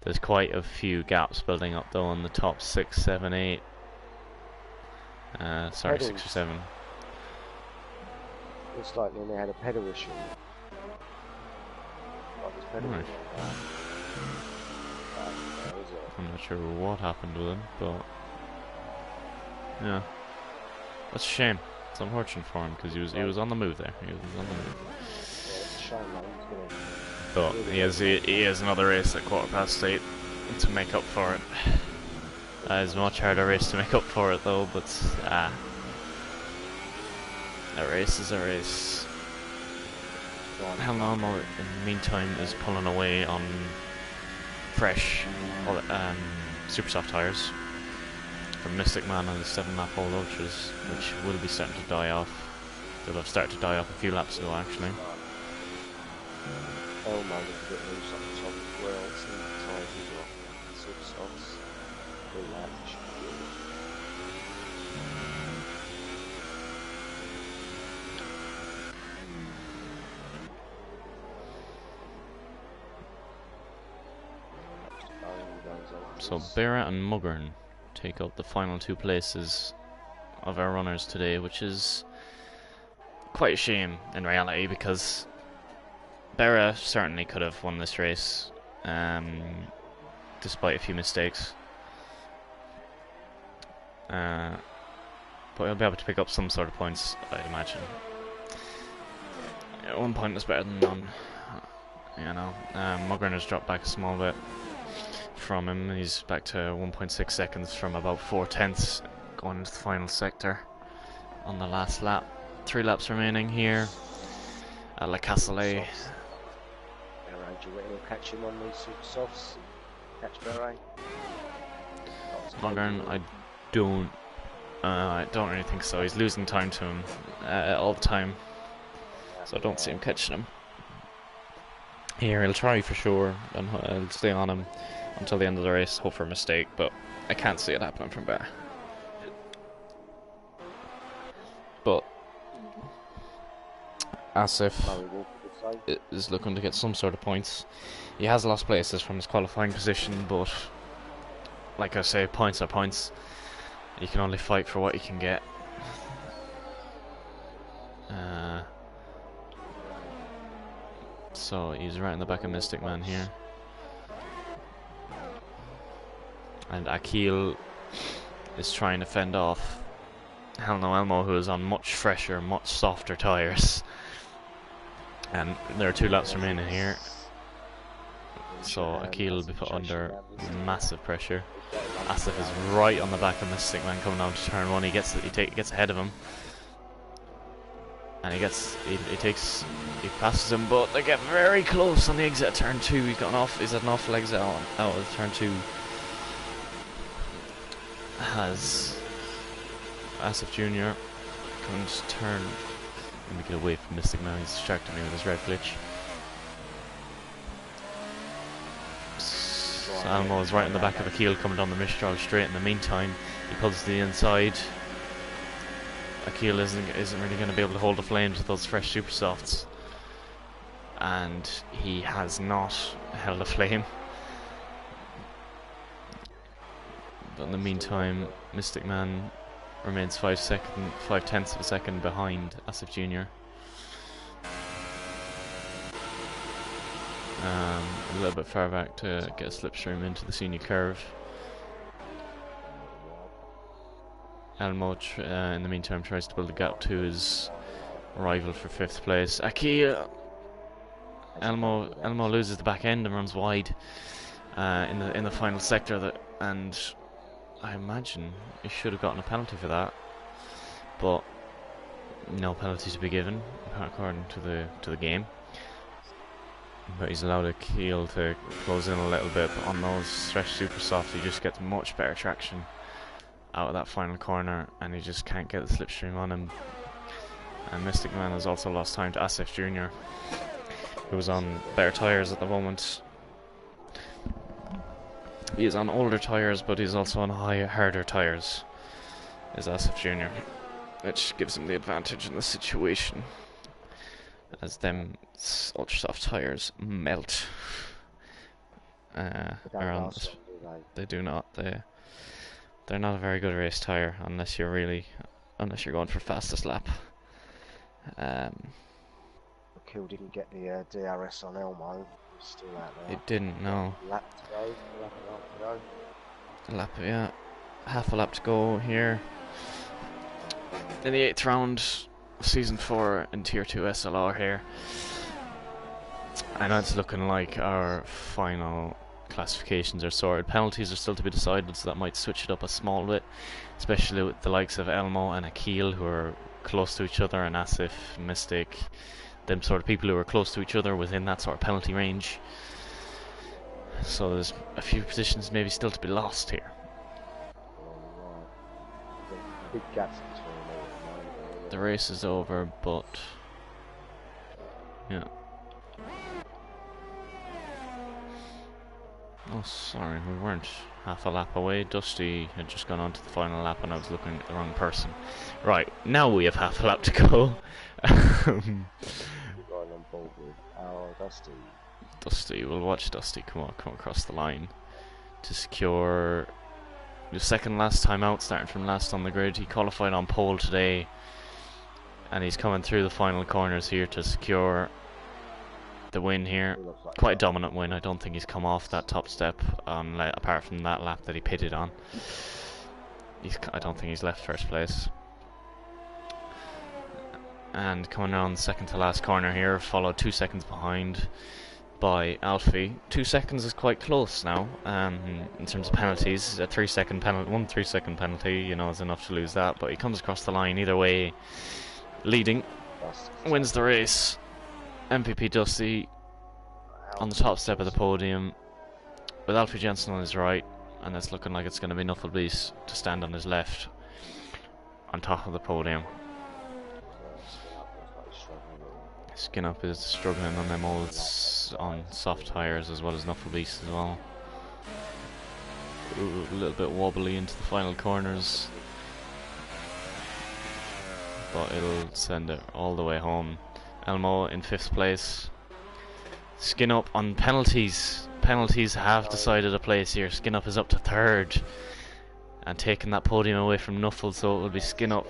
There's quite a few gaps building up though on the top 6, 7, 8. Sorry, 6 or 7. Looks like they had a pedal issue. Right. I'm not sure what happened with him, but yeah, that's a shame. It's unfortunate for him because he was on the move there. He was on the move. But he has another race at 8:15 to make up for it. That is a much harder race to make up for it though, but A race is a race. Elmo, in the meantime, is pulling away on fresh super soft tyres from Mystic Man on the 7-lap Old Ultras, which will be starting to die off. They'll have started to die off a few laps ago, actually. Elmo was a bit loose on the top as well, so the tyres are off. Super softs. Relax. So Barra and Muggern take up the final 2 places of our runners today, which is quite a shame in reality, because Barra certainly could have won this race, despite a few mistakes. But he'll be able to pick up some sort of points, I'd imagine. 1 point is better than none, you know. Muggern has dropped back a small bit from him. He's back to 1.6 seconds from about 4/10 going into the final sector on the last lap. 3 laps remaining here at La Castellet. Do you reckon he'll catch him on these super softs? Catch Barry? Muggern, I don't really think so. He's losing time to him all the time, so I don't see him catching him. Here, he'll try for sure, and I'll stay on him until the end of the race, hope for a mistake, but I can't see it happening from there. But Asif is looking to get some sort of points. He has lost places from his qualifying position, but like I say, points are points. You can only fight for what you can get. So he's right in the back of Mystic Man here. And Akil is trying to fend off Elmo, who is on much fresher, much softer tyres. And there are 2 laps remaining here. So Akil will be put under massive pressure. Asif is right on the back of Mystic Man coming down to turn 1. He gets ahead of him. And he passes him, but they get very close on the exit of turn 2. He's had an awful exit out of turn 2. Has Asif Jr. coming to turn. Let me get away from Mystic Man. He's distracting me with his red glitch. So Elmo is right in the back of Akil coming down the Mistral straight. In the meantime, he pulls to the inside. Akil isn't really going to be able to hold the flames with those fresh super softs, and he has not held a flame. But in the meantime, Mystic Man remains 5/10 of a second behind Asif Jr. A little bit far back to get a slipstream into the senior curve. Elmo, in the meantime, tries to build a gap to his rival for 5th place. Elmo loses the back end and runs wide in the final sector, and I imagine he should have gotten a penalty for that, but no penalty to be given according to the game. But he's allowed Akil to close in a little bit, but on those fresh super soft, he just gets much better traction out of that final corner, and he just can't get the slipstream on him. And Mystic Man has also lost time to Asif Jr., who's on better tyres at the moment. He is on older tyres, but he's also on harder tyres, is Asif Jr., which gives him the advantage in the situation, as them ultra soft tyres melt. They do not. They're not a very good race tyre unless you're going for fastest lap. Akil didn't get the DRS on Elmo. He's still out there. It didn't, no. Lap to go. Half a lap to go here. In the 8th round of Season 4 in Tier 2 SLR here. I know it's looking like our final classifications are sorted. Penalties are still to be decided, so that might switch it up a small bit, especially with the likes of Elmo and Akil, who are close to each other, and Asif, Mystic, them sort of people who are close to each other within that sort of penalty range. So there's a few positions maybe still to be lost here. Big gaps between all at the moment. The race is over, but yeah. Oh, sorry, we weren't half a lap away. Dusty had just gone on to the final lap and I was looking at the wrong person. Right, now we have half a lap to go. Dusty, we'll watch Dusty come across the line to secure the second last time out, starting from last on the grid. He qualified on pole today, and he's coming through the final corners here to secure the win here. Quite a dominant win. I don't think he's come off that top step, apart from that lap that he pitted on. I don't think he's left first place. And coming around the second to last corner here, followed 2 seconds behind by Alfie. 2 seconds is quite close now, in terms of penalties. A 3 second penalty, 1 3 second penalty, you know, is enough to lose that. But he comes across the line either way, leading, wins the race. MVP Dusty on the top step of the podium, with Alfie Jensen on his right, and it's looking like it's going to be Knucklebeast to stand on his left, on top of the podium. Skin Up is struggling on them olds on soft tyres, as well as Knucklebeast as well. Ooh, a little bit wobbly into the final corners, but it'll send it all the way home. Elmo in 5th place. Skin Up on penalties. Penalties have decided a place here. Skin Up is up to 3rd and taking that podium away from Nuffle, so it will be Skin Up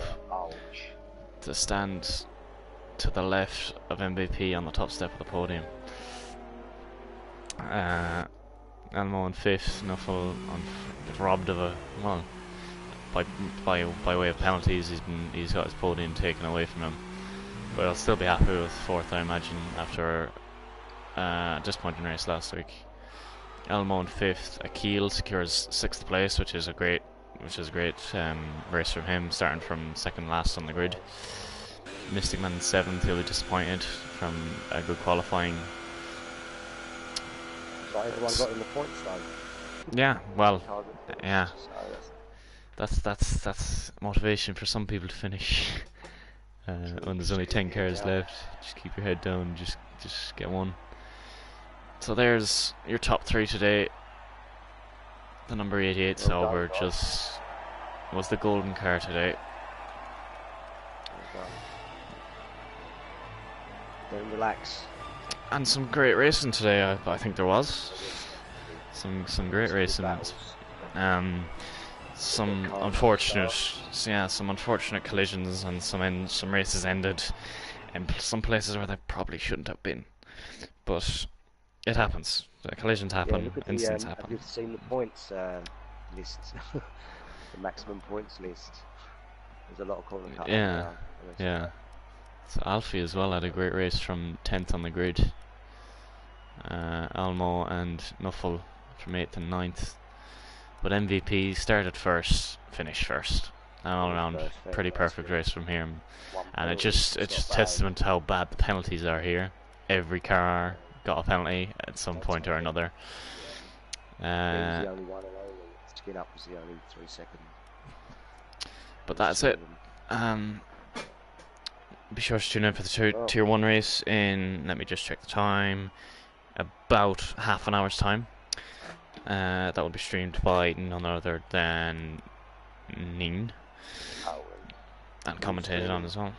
to stand to the left of MVP on the top step of the podium. Elmo in 5th, Nuffle robbed of a, well, by way of penalties, he's got his podium taken away from him. But I'll still be happy with 4th, I imagine, after a disappointing race last week. Elmo in 5th, Akil secures 6th place, which is a great race from him, starting from second last on the grid. Mystic Man in 7th, he'll be disappointed from a good qualifying. So everyone got in the points though. Yeah, well, yeah. That's motivation for some people to finish. When there's only 10 cars left, just keep your head down, just get one. So there's your top 3 today. The number 88 Sauber just was the golden car today. Don't relax. And some great racing today. I think there was some great racing. Some unfortunate collisions, and some races ended in some places where they probably shouldn't have been. But it happens. The collisions happen. Incidents happen. Have you seen the points list? The maximum points list. There's a lot of corner cut. Yeah. So Alfie as well had a great race from 10th on the grid. Almo and Nuffle from 8th and 9th. But MVP started first, finished first. An all around pretty perfect race from here. And it's just testament to how bad the penalties are here. Every car got a penalty at some point or another. He was the only one alone. Skin Up was the only 3 second. But that's it. Be sure to tune in for the Tier 1 race in, let me just check the time, about half an hour's time. That will be streamed by none other than Ning, and commentated on as well.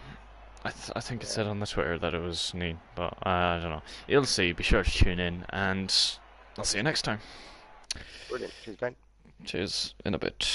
I think it said on the Twitter that it was Ning, but I don't know. You'll see. Be sure to tune in, and I'll see you next time. Brilliant. Cheers, Ben. Cheers in a bit.